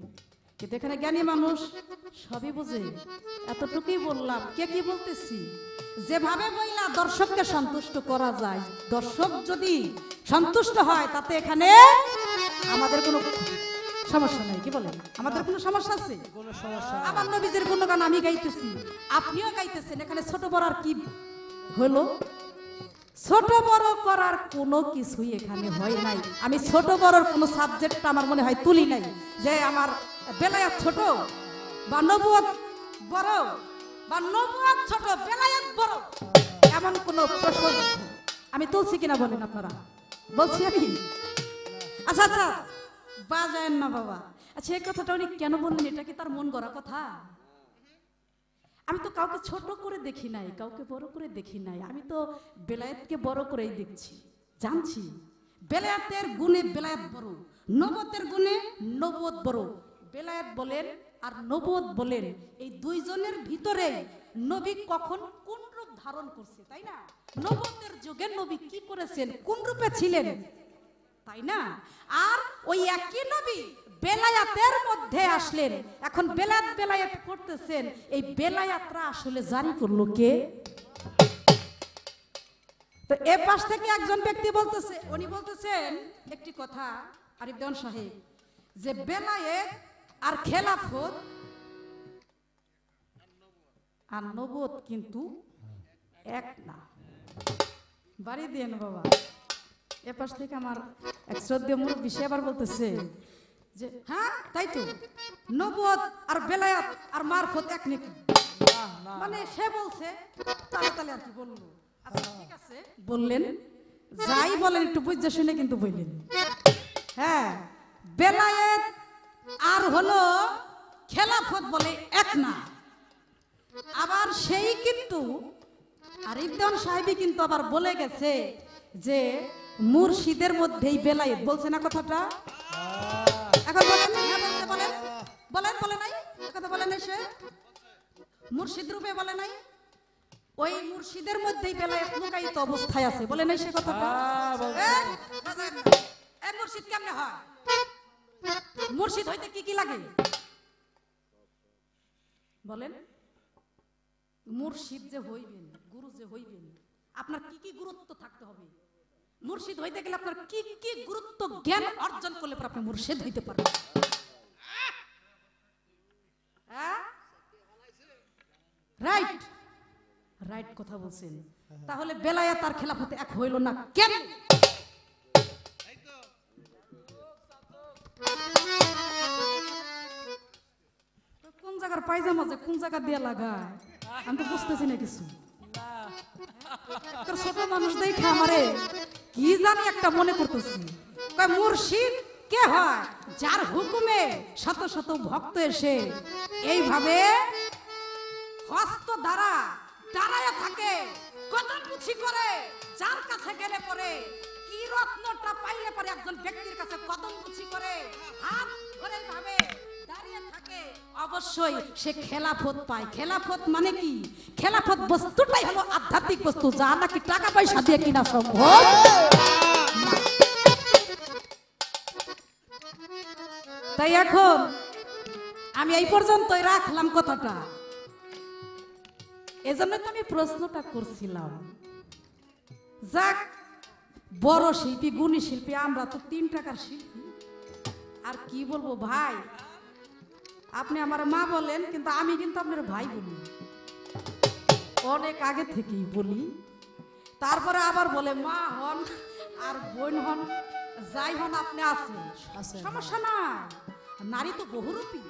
কিন্তু এখানে জ্ঞানী মানুষ সবই বোঝে। এতটুকুই বললাম। কে কি বলতেছি, যেভাবে বইলা দর্শককে সন্তুষ্ট করা যায়, দর্শক যদি সন্তুষ্ট হয় তাতে এখানে আমাদের কোনো সমস্যা নাই, কি বলেন? আমাদের কোনো সমস্যা আছে? আমার নবীজির গুণগান আমি গাইতেছি, আপনিও গাইতেছেন, এখানে ছোট বড় আর কি হলো? ছোট বড় করার কোনো কিছুই এখানে হয় নাই। আমি ছোট বড়র কোনো সাবজেক্ট আমার মনে হয় তুলি নাই, যে আমার বেলায়াত ছোট বা নবুয়ত বড় বা নবুয়ত ছোট বেলায়াত বড়, এমন কোনো প্রশ্ন আমি তুলছি কিনা বলেন আপনারা? বলছি আমি? আচ্ছা আচ্ছা বাজায়েন না বাবা। আচ্ছা এই কথাটা উনি কেন বললেন? এটা কি তার মন গড়া কথা? আমি তো কাউকে ছোট করে দেখি নাই, কাউকে বড় করে দেখি নাই, আমি তো বেলায়েতকে বড় করেই দেখছি, জানছি বেলায়েতের গুণে বেলায়েত বড়, নবুয়তের গুণে নবুয়ত বড়। বেলায়েত বলেন আর নবুয়ত বলেন, এই দুইজনের ভিতরে নবী কখন কোন রূপ ধারণ করছে, তাই না? নবুয়তের যুগে নবী কি করেছেন, কোন রূপে ছিলেন, তাই না? আর ওই একই নবী বেলায়াতের মধ্যে আসলেন, এখন বেলায়াত করতেছেন, এই বেলায়াতরা আসলে জারি করলো কে? তো এ পাশ থেকে একজন ব্যক্তি বলতেছে, উনি বলতেছেন একটি কথা, আরিফ দেওয়ান সাহেব, যে বেলায়েত আর খেলাফত আর নবুয়ত কিন্তু এক না। বাড়ি দেন বাবা। এ পাশ থেকে আমার এক শ্রদ্ধেয় মুরব্বী সে আবার বলতেছে যে হ্যাঁ তাই তো, নবুয়ত আর বেলায়াত আর মারফত এক নাকি, মানে সে বলছে তালে তালে আর কি বললো। আচ্ছা ঠিক আছে বললেন, যাই বলেন একটু বুঝে শুনে কিন্তু বললেন। হ্যাঁ বেলায়েত আর হলো খেলাফত বলে এক না। আবার সেই কিন্তু আরিফ দেওয়ান সাহেবই কিন্তু আবার বলে গেছে যে মুর্শিদের মধ্যেই বেলায়েত বলছে না কথাটা? এখন বলেন, হ্যাঁ বলছে, বলেন বলেন, বলে নাই কথা, বলে নাই সে মুর্শিদ রূপে বলে নাই? ওই মুর্শিদের মধ্যেই বেলায়েত লুকায়িত অবস্থায় আছে, বলে নাই সে কথাটা? এই মুর্শিদ কেমনে হয়? মুর্শিদ হইতে কি কি লাগে বলেন? মুর্শিদ যে হইবেন, গুরু যে হইবেন, আপনার কি কি গুরুত্ব থাকতে হবে? মুর্শিদ হইতে গেলে আপনার কি কি গুরুত্ব জ্ঞান অর্জন করলে পর আপনি মুর্শিদ হইতে পারবেন। রাইট, রাইট কথা বলছেন। তাহলে বেলায়েত আর খেলাফত এক হইল না কেন? কোন জায়গার পায়জামা যে কোন জায়গা দিয়ে লাগায় আমি তো বুঝতেছি না কিছু। ছোট মানুষ দেখে আমারে কি জানি একটা মনে করতেছি। মুর্শিদ কে হয়? যার হুকুমে শত শত ভক্ত এসে এইভাবে হস্ত দ্বারা দাঁড়ায় থাকে, কদমকুচি করে, যার কাছে গেলে পরে কি রত্নটা পাইলে পরে একজন ব্যক্তির কাছে কদমকুচি করে হাত ধরে এইভাবে দাঁড়িয়ে থাকে, অবশ্যই সে খেলাফত পায়। খেলাফত মানে কি? খেলাফত বস্তুটাই হলো আধ্যাত্মিক বস্তু, যা নাকি টাকা পয়সা দিয়ে কিনা সম্ভব। তাই এখন আমি এই পর্যন্তই রাখলাম কথাটা। এজন্য তো আমি প্রশ্নটা করছিলাম। যাক, বড় শিল্পী, গুণী শিল্পী, আমরা তো 3 টাকার শিল্পী। আর কি বলবো ভাই, আপনি আমার মা বলেন, কিন্তু আমি কিন্তু আপনার ভাই বলি, অনেক আগে থেকেই বলি। তারপরে আবার বলে মা হন আর বোন হন, যাই হন আপনি আছেন, সমস্যা নাই। নারী তো বহুরূপী,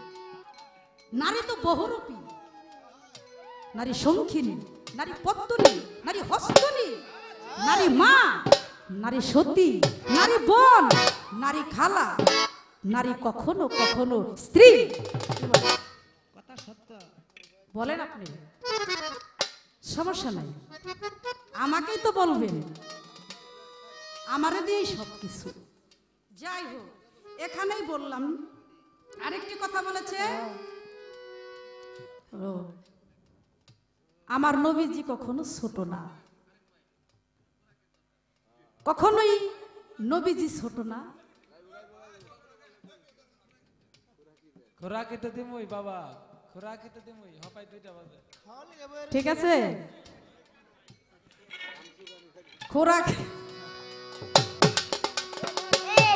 নারী তো বহুরূপী। নারী শঙ্খিনী, নারী পদ্মিনী, নারী হস্তনী, নারী মা, নারী সতী, নারী বোন, নারী খালা, নারী কখনো কখনো স্ত্রী। কথা সত্য বলেন আপনি, সমস্যা নাই, আমাকেই তো বলবেন, আমারে দিয়েই সবকিছু। যাই হোক, এখানেই বললাম। আরেকটি কথা বলেছে, আমার নবীজি কখনো ছোট না, কখনোই নবীজি ছোট না। খোরাকি তো দিমই বাবা, খোরাকি তো দিমই, হপাই 2টা বাজে। ঠিক আছে, খোরাক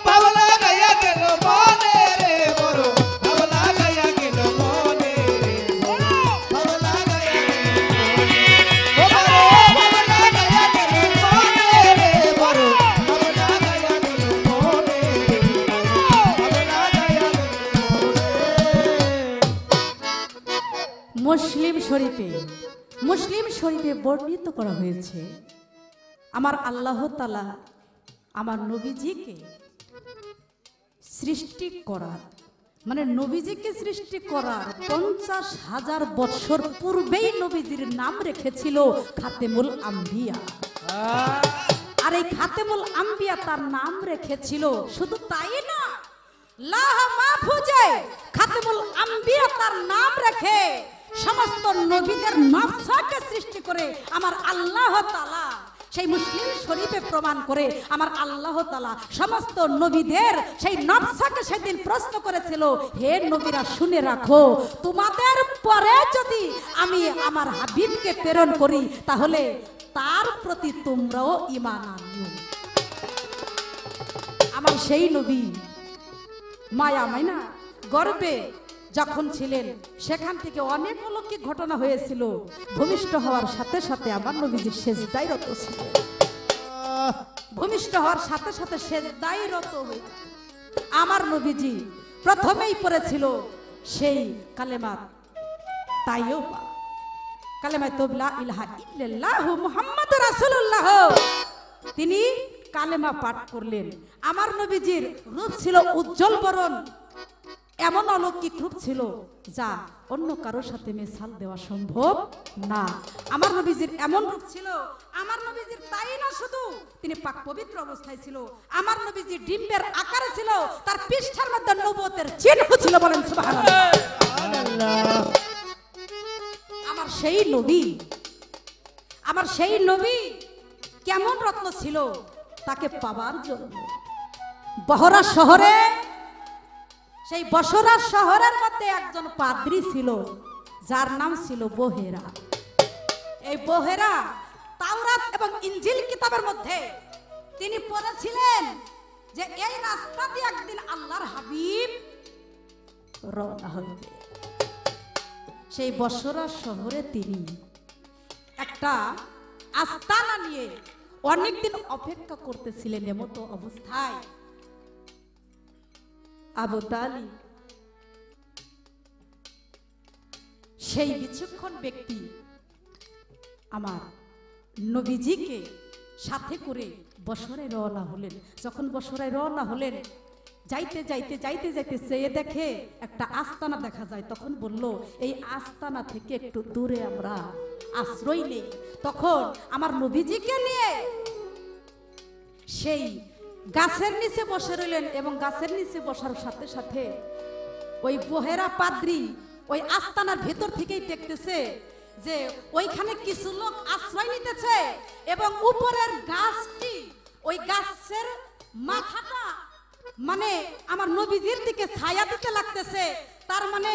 বাবলা গায়া গেল মনে রে বড়, বাবলা গায়া গেল মনে রে বড়, বাবলা গায়া গেল মনে, ও বাবলা গায়া গেল মনে রে বড়, বাবলা গায়া গেল মনে রে বড়, বাবলা গায়া গেল মনে। মুসলিম শরীফে বর্ণিত করা হয়েছে, আমার আল্লাহ তাআলা আমার নবীজিকে সৃষ্টি করার, মানে নবীজিকে সৃষ্টি করার 50,000 বছর পূর্বেই নবীজির নাম রেখেছিল খাতেমুল আম্বিয়া। আর এই খাতেমুল আম্বিয়া তার নাম রেখেছিল, শুধু তাই না, লাহ মাহফুজে খাতেমুল আম্বিয়া তার নাম রেখে সমস্ত নবীদের নফসাকে সৃষ্টি করে আমার আল্লাহ তাআলা সেই মুসলিম শরীফে প্রমাণ করে আমার আল্লাহ তাআলা সমস্ত নবীদের সেই নফসাকে সেদিন প্রশ্ন করেছিল, হে নবীরা শুনে রাখো, তোমাদের পরে যদি আমি আমার হাবিবকে প্রেরণ করি তাহলে তার প্রতি তোমরাও ঈমান আনিও। আমার সেই নবী মায়া মাইনা গর্বে যখন ছিলেন, সেখান থেকে অনেক অলৌকিক ঘটনা হয়েছিল। ভূমিষ্ঠ হওয়ার সাথে সাথে আমার নবীজি সেজদায় রত ছিলেন, ভূমিষ্ঠ হওয়ার সাথে সাথে সেজদায় রত হয়ে আমার নবীজি প্রথমেই পড়েছিল সেই কালেমা তাইয়্যিবা, কালেমা লা ইলাহা ইল্লাল্লাহু মুহাম্মাদুর রাসূলুল্লাহ। তিনি কালেমা পাঠ করলেন। আমার নবীজির রূপ ছিল উজ্জ্বল বরণ, এমন অলৌকিক রূপ ছিল যা অন্য কারোর সাথে মেশাল দেওয়া সম্ভব না। আমার নবীজির এমন রূপ ছিল, আমার নবীজির তাই না শুধু তিনি পাক পবিত্র অবস্থায় ছিল, আমার নবীজি ডিম্বের আকারে ছিল, তার পৃষ্ঠার মধ্যে নবুয়তের চিহ্ন ছিল। বলেন সুবহানাল্লাহ। আমার সেই নবী কেমন রত্ন ছিল, তাকে পাবার জন্য বহরা শহরে, সেই বসরা শহরের মধ্যে একজন পাদ্রী ছিল যার নাম ছিল বহেরা। এই বহেরা তাওরাত এবং ইনজিল কিতাবের মধ্যে তিনি পড়েছিলেন যে এই রাস্তা দিয়ে একদিন আল্লাহর হাবিব রওনা হইবে। সেই বসরা শহরে তিনি একটা আস্তানা নিয়ে অনেকদিন অপেক্ষা করতেছিলেন। এমতো অবস্থায় আবু তালিব সেই বিচক্ষণ ব্যক্তি আমার নবীজিকে সাথে করে বসরায় রওনা হলেন। যখন বসরায় রওনা হলেন, যাইতে যাইতে যাইতে যাইতে চেয়ে দেখে একটা আস্তানা দেখা যায়। তখন বলল, এই আস্তানা থেকে একটু দূরে আমরা আশ্রয় নেই। তখন আমার নবীজিকে নিয়ে সেই গাছের নিচে বসে রইলেন, এবং গাছের নিচে বসার সাথে সাথে ওই বহেরা পাদ্রী ওই আস্তানার ভেতর থেকেই দেখতেছে যে ওইখানে কিছু লোক আশ্রয় নিতেছে, এবং উপরের গাছটি, ওই গাছের মাথাটা মানে আমার নবীজির দিকে ছায়া দিতে লাগতেছে, তার মানে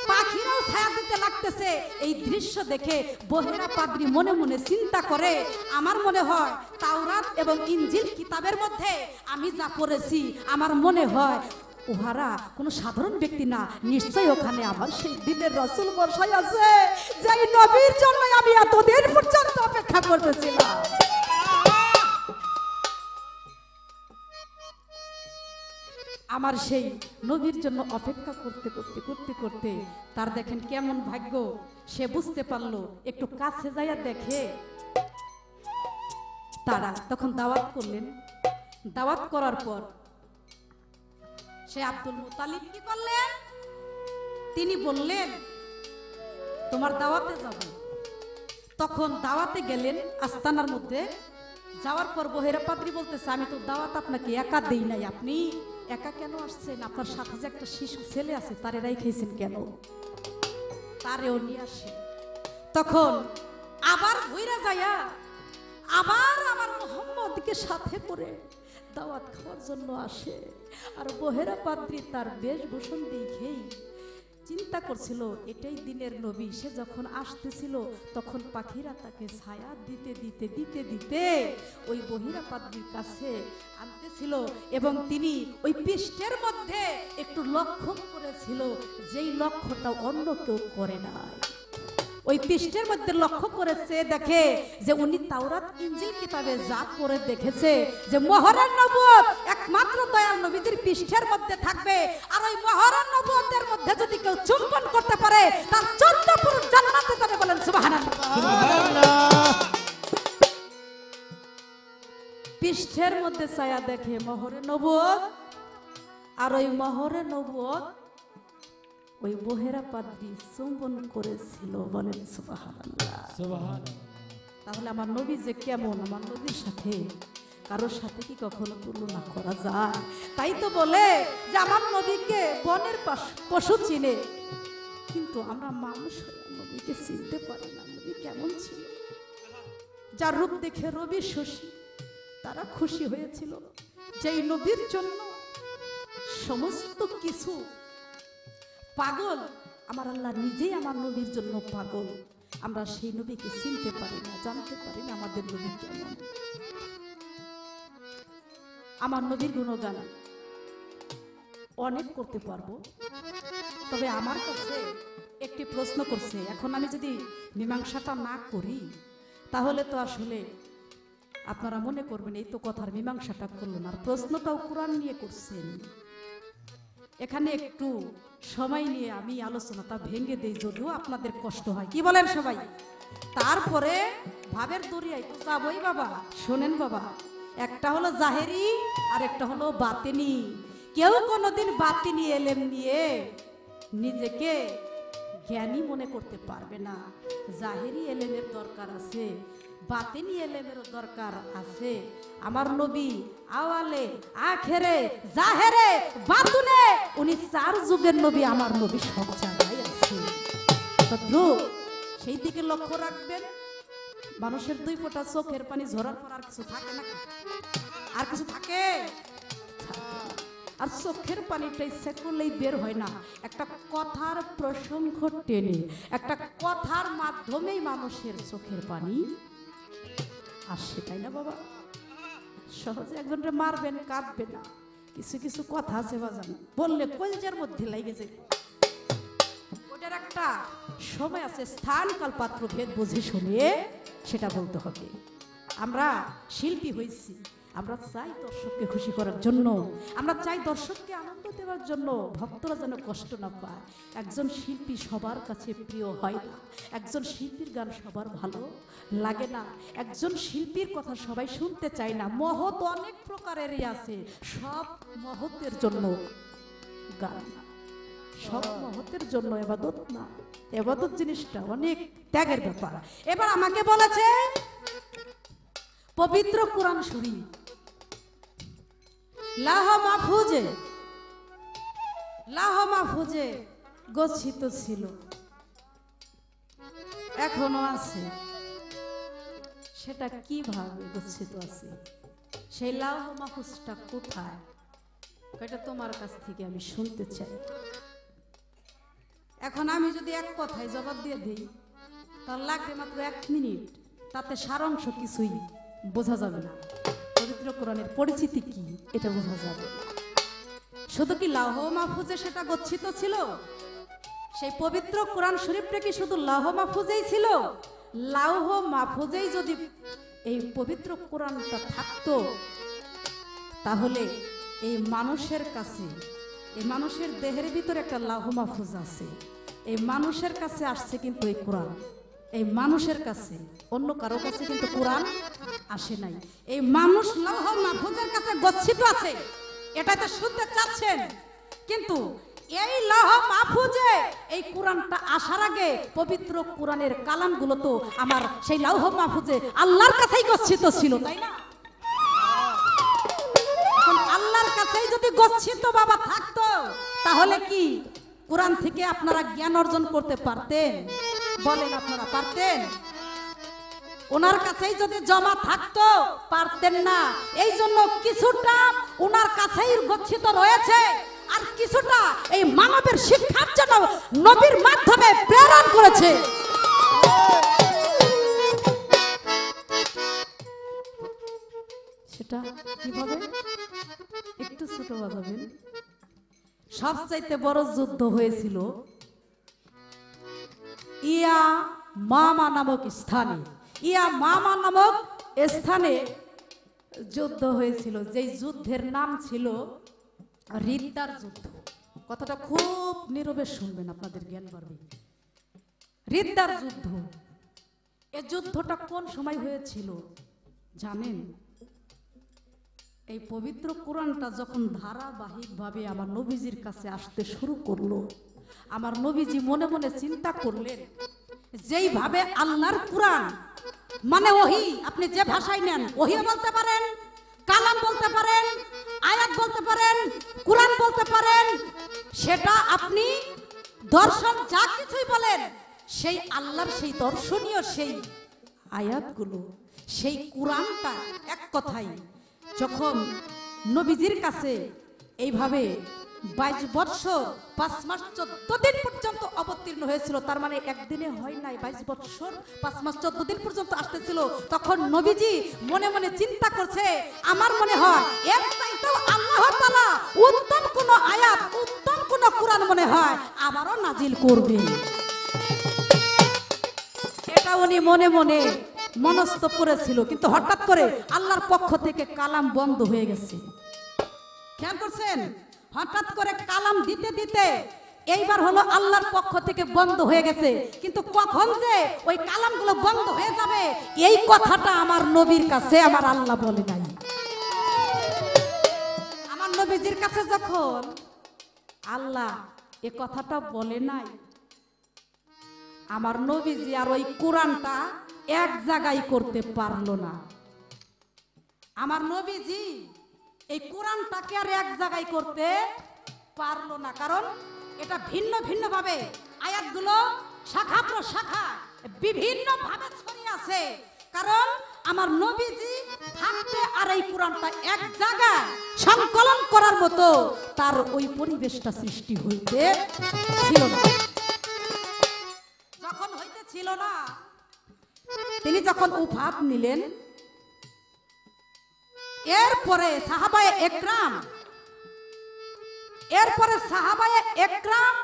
পাখিরাও ছায়া দিতে লাগতেছে। এই দৃশ্য দেখে বহেরা পাদ্রী মনে মনে চিন্তা করে, আমার মনে হয় তাওরাত এবং ইনজিল কিতাবের মধ্যে আমি যা পড়েছি, আমার মনে হয় উহারা কোনো সাধারণ ব্যক্তি না, নিশ্চয়ই ওখানে আমার সেই দিনের রাসূল বসায় আছে, যে নবীর জন্য আমি এতদিন পর্যন্ত অপেক্ষা করতেছিলাম। আমার সেই নবীর জন্য অপেক্ষা করতে করতে করতে করতে তার দেখেন কেমন ভাগ্য, সে বুঝতে পারলো, একটু কাছে যাইয়া দেখে তারা তখন দাওয়াত করলেন। দাওয়াত করার পর সে আব্দুল মুতালিব কি করলেন, তিনি বললেন তোমার দাওয়াতে যাব। তখন দাওয়াতে গেলেন আস্তানার মধ্যে। যাওয়ার পর বহেরা পাদ্রী বলতেছে, আমি তো দাওয়াত আপনাকে একা দেই নাই, আপনি একা কেন আসছেন? আপনার সাথে যে একটা শিশু ছেলে আছে, তারে রাইখাইছেন কেন? তারেও নিয়ে আসে। তখন আবার ঘুরে যায়া আবার আমার মোহাম্মদকে সাথে করে দাওয়াত খাওয়ার জন্য আসে। আর বহেরা পাদ্রী তার বেশভূষণ দেখেই চিন্তা করছিল এটাই দিনের নবী। সে যখন আসতেছিল তখন পাখিরা তাকে ছায়া দিতে দিতে দিতে দিতে ওই বহিরা পাদ্রীর কাছে আনতেছিল, এবং তিনি ওই পৃষ্ঠের মধ্যে একটু লক্ষ্য করেছিল, যেই লক্ষ্যটা অন্য কেউ করে নাই। ওই পৃষ্ঠের মধ্যে লক্ষ্য করেছে, দেখে যে উনি তাওরাত ইনজিল কিতাবে যা করে দেখেছে যে মোহরের নবুয়ত একমাত্র দয়াল নবীজির পৃষ্ঠের মধ্যে থাকবে, আর ওই মোহরের নবুয়তের মধ্যে যদি কেউ চুম্বন করতে পারে তার 14 পুরুষ জান্নাতে যাবে। বলেন সুবহানাল্লাহ। পৃষ্ঠের মধ্যে ছায়া দেখে মোহরের নবুয়ত, আর ওই মোহরের নবুয়ত ওই বহেরা পাদ্রী চুম্বন করেছিল। বলেন সুবহানাল্লাহ। তাহলে আমার নবী যে কেমন, আমার নবীর সাথে কারোর সাথে কি কখনো তুলনা করা যায়? তাই তো বলে যে আমার নবীকে বনের পশু চিনে, কিন্তু আমরা মানুষ নবীকে চিনতে পারি না। নবী কেমন ছিল? যার রূপ দেখে রবি শশী তারা খুশি হয়েছিল, যেই নবীর জন্য সমস্ত কিছু পাগল। আমার আল্লাহ নিজেই আমার নবীর জন্য পাগল। আমরা সেই নবীকে চিনতে পারি না, জানতে পারি না আমাদের নবী কেমন। আমার নবীর গুণগান অনেক করতে পারবো, তবে আমার কাছে একটি প্রশ্ন করছে। এখন আমি যদি মীমাংসাটা না করি তাহলে তো আসলে আপনারা মনে করবেন এই তো কথার মীমাংসাটা করলো না। আর প্রশ্নটাও কোরআন নিয়ে করছেন। এখানে একটু সময় নিয়ে আমি আলোচনাটা ভেঙে দেই, যদিও আপনাদের কষ্ট হয়। কি বলেন সবাই? তারপরে ভাবের দরিয়ায় তো যাবই বাবা। শোনেন বাবা, একটা হলো জাহেরি আর একটা হলো বাতেনি। কেউ কোনোদিন বাতিনি এলেম নিয়ে নিজেকে জ্ঞানী মনে করতে পারবে না। জাহেরি এলেমের দরকার আছে, বাতিনি এলেমেরও দরকার আছে। আমার নবী আওয়ালে আখেরে জাহেরে বাতুনে উনি 4 যুগের নবী, আমার নবী সব জায়গায় আছে। তদ্রুপ সেই দিকে লক্ষ্য রাখবেন। মানুষের 2 ফোঁটা চোখের পানি ঝরার পর আর কিছু থাকে না? আর কিছু থাকে? আর চোখের পানিটা ইচ্ছা করলেই বের হয় না। একটা কথার প্রসঙ্গ টেনে, একটা কথার মাধ্যমেই মানুষের চোখের পানি আসে, তাই না বাবা? সহজে একজনকে মারবেন, কাঁদবে না। কিছু কিছু কথা আছে বাজান, বললে কলজার মধ্যে লাগে যায়। ওটার একটা সময় আছে, স্থান কাল পাত্র ভেদ বুঝে শুনে সেটা বলতে হবে। আমরা শিল্পী হয়েছি, আমরা চাই দর্শককে খুশি করার জন্য, আমরা চাই দর্শককে আনন্দ দেওয়ার জন্য, ভক্তরা যেন কষ্ট না পায়। একজন শিল্পী সবার কাছে প্রিয় হয় না, একজন শিল্পীর গান সবার ভালো লাগে না, একজন শিল্পীর কথা সবাই শুনতে চায় না। মহৎ অনেক প্রকারেরই আছে, সব মহতের জন্য গান না, সব মহতের জন্য ইবাদত না। ইবাদত জিনিসটা অনেক ত্যাগের ব্যাপার। এবার আমাকে বলেছে পবিত্র কোরআন শরীফ লাহ মাহফুজে গচ্ছিত ছিল, এখনো আছে। সেটা কিভাবে গচ্ছিত আছে? সেই লাহ মাহফুজটা কোথায়? এটা তোমার কাছ থেকে আমি শুনতে চাই। এখন আমি যদি এক কথায় জবাব দিয়ে দিই তাহলে লাগবে মাত্র 1 মিনিট, তাতে সারাংশ কিছুই বোঝা যাবে না। পবিত্র কোরআনের পরিচিতি কি এটা বোঝা যাবে। শুধু কি লাহ মাহফুজে সেটা গচ্ছিত ছিল? সেই পবিত্র কোরআন শরীফটা কি শুধু লাহ মাহফুজেই ছিল? লাহ মাহফুজেই যদি এই পবিত্র কোরআনটা থাকতো তাহলে এই মানুষের কাছে, এই মানুষের দেহের ভিতরে একটা লাহ মাহফুজ আছে, এই মানুষের কাছে আসছে কিন্তু এই কোরআন। এই মানুষের কাছে, অন্য কারো কাছে কিন্তু কোরআন আসে নাই। এই মানুষ লাহ মাহফুজের কাছে গচ্ছিত আছে, এটা তো শুনতে চাচ্ছেন। কিন্তু এই লাহ মাহফুজে এই কোরআনটা আসার আগে পবিত্র কোরআনের কালামগুলো তো আমার সেই লাহ মাহফুজে আল্লাহর কাছেই গচ্ছিত ছিল, তাই না? এখন আল্লাহর কাছেই যদি গচ্ছিত বাবা থাকতো তাহলে কি কোরআন থেকে আপনারা জ্ঞান অর্জন করতে পারতেন? বলেন, আপনারা পারতেন? ওনার কাছেই যদি জমা থাকতো পারতেন না। এই জন্য কিছুটা ওনার কাছেই গচ্ছিত রয়েছে, আর কিছুটা এই মানবের শিক্ষার জন্য নবীর মাধ্যমে প্রেরণ করেছে। সেটা কিভাবে? একটু ছোট বাজাবেন। সবচাইতে বড় যুদ্ধ হয়েছিল ইয়ামামা নামক স্থানে। ইয়ামামা নামক স্থানে যুদ্ধ হয়েছিল, যেই যুদ্ধের নাম ছিল রিদ্দার যুদ্ধ। কথাটা খুব নীরবে শুনবেন, আপনাদের জ্ঞান বাড়বে। রিদ্দার যুদ্ধ, এই যুদ্ধটা কোন সময় হয়েছিল জানেন? এই পবিত্র কোরআনটা যখন ধারাবাহিকভাবে আমার নবীজির কাছে আসতে শুরু করলো, আমার নবীজি মনে মনে চিন্তা করলেন, যেইভাবে আল্লাহর কোরআন মানে ওহী, আপনি যে ভাষায় নেন, ওহী বলতে পারেন, কালাম বলতে পারেন, আয়াত বলতে পারেন, কোরআন বলতে পারেন, সেটা আপনি দর্শন যা কিছুই বলেন, সেই আল্লাহর সেই দর্শনীয় সেই আয়াতগুলো, সেই কোরআনটা এক কথাই যখন নবীজির কাছে এইভাবে 22 বছর 5 মাস 14 দিন পর্যন্ত অবতীর্ণ হয়েছিল, তার মানে একদিনে হয় নাই, 22 বছর 5 মাস 14 দিন পর্যন্ত আসতেছিল, তখন নবীজি মনে মনে চিন্তা করছে, আমার মনে হয় এর চাইতেও আল্লাহ তাআলা উত্তম কোন আয়াত, উত্তম কোন কোরআন মনে হয় আবারও নাজিল করবে। এটা উনি মনে মনে মনস্থ করেছিল, কিন্তু হঠাৎ করে আল্লাহর পক্ষ থেকে কালাম বন্ধ হয়ে গেছে। খেয়াল করছেন? হঠাৎ করে কালাম দিতে দিতে এইবার হলো আল্লাহর পক্ষ থেকে বন্ধ হয়ে গেছে, কিন্তু কখন যে ওই কালামগুলো বন্ধ হয়ে যাবে এই কথাটা আমার নবীর কাছে আমার আল্লাহ বলে নাই। আমার নবীজির কাছে যখন আল্লাহ এ কথাটা বলে নাই, আমার নবীজি আর ওই কোরআনটা এক জায়গায় করতে পারলো না। আমার নবীজি এই কোরআনটাকে আর এক জায়গায় করতে পারলো না, কারণ এটা ভিন্ন ভিন্ন ভাবে আয়াতগুলো শাখা প্রশাখা বিভিন্ন ভাবে ছড়িয়ে আছে। কারণ আমার নবীজি থাকতে আর এই কোরআনটা এক জায়গায় সংকলন করার মতো তার ওই পরিবেশটা সৃষ্টি হইতে ছিল না। যখন হইতে ছিল না, তিনি যখন উফাত নিলেন, এরপরে সাহাবায়ে একরাম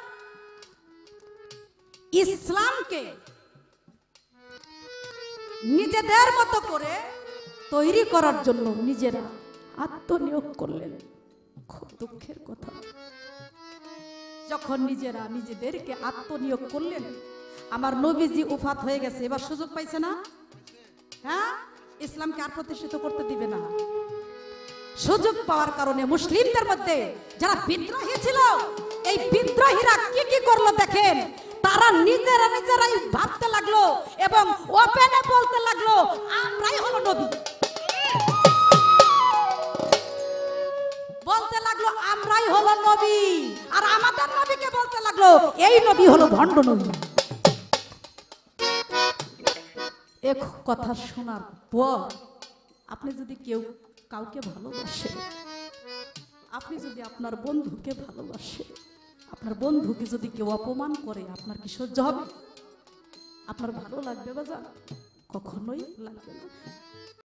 ইসলামকে নিজেদের মতো করে তৈরি করার জন্য নিজেরা আত্মনিয়োগ করলেন। খুব দুঃখের কথা, যখন নিজেরা নিজেদেরকে আত্মনিয়োগ করলেন, আমার নবীজি উফাত হয়ে গেছে, এবার সুযোগ পাইছে না, হ্যাঁ, ইসলামকে আর প্রতিষ্ঠিত করতে দিবে না। সুযোগ পাওয়ার কারণে মুসলিমদের মধ্যে যারা বিদ্রোহী ছিল, এই বিদ্রোহীরা কি কি করলো দেখেন। তারা নিজেরাই ভাবতে লাগলো এবং ওপেনে বলতে লাগলো, আমরাই হলো নবী। বলতে লাগলো আমরাই হলো নবী, আর আমাদের নবীকে বলতে লাগলো এই নবী হলো ভণ্ড নবী। এক কথা শোনার পর আপনি যদি কাউকে ভালোবাসে, আপনি যদি আপনার বন্ধুকে ভালোবাসে, আপনার বন্ধুকে যদি কেউ অপমান করে, আপনার কি সহ্য হবে? আপনার ভালো লাগবে বাজার? কখনোই লাগবে না।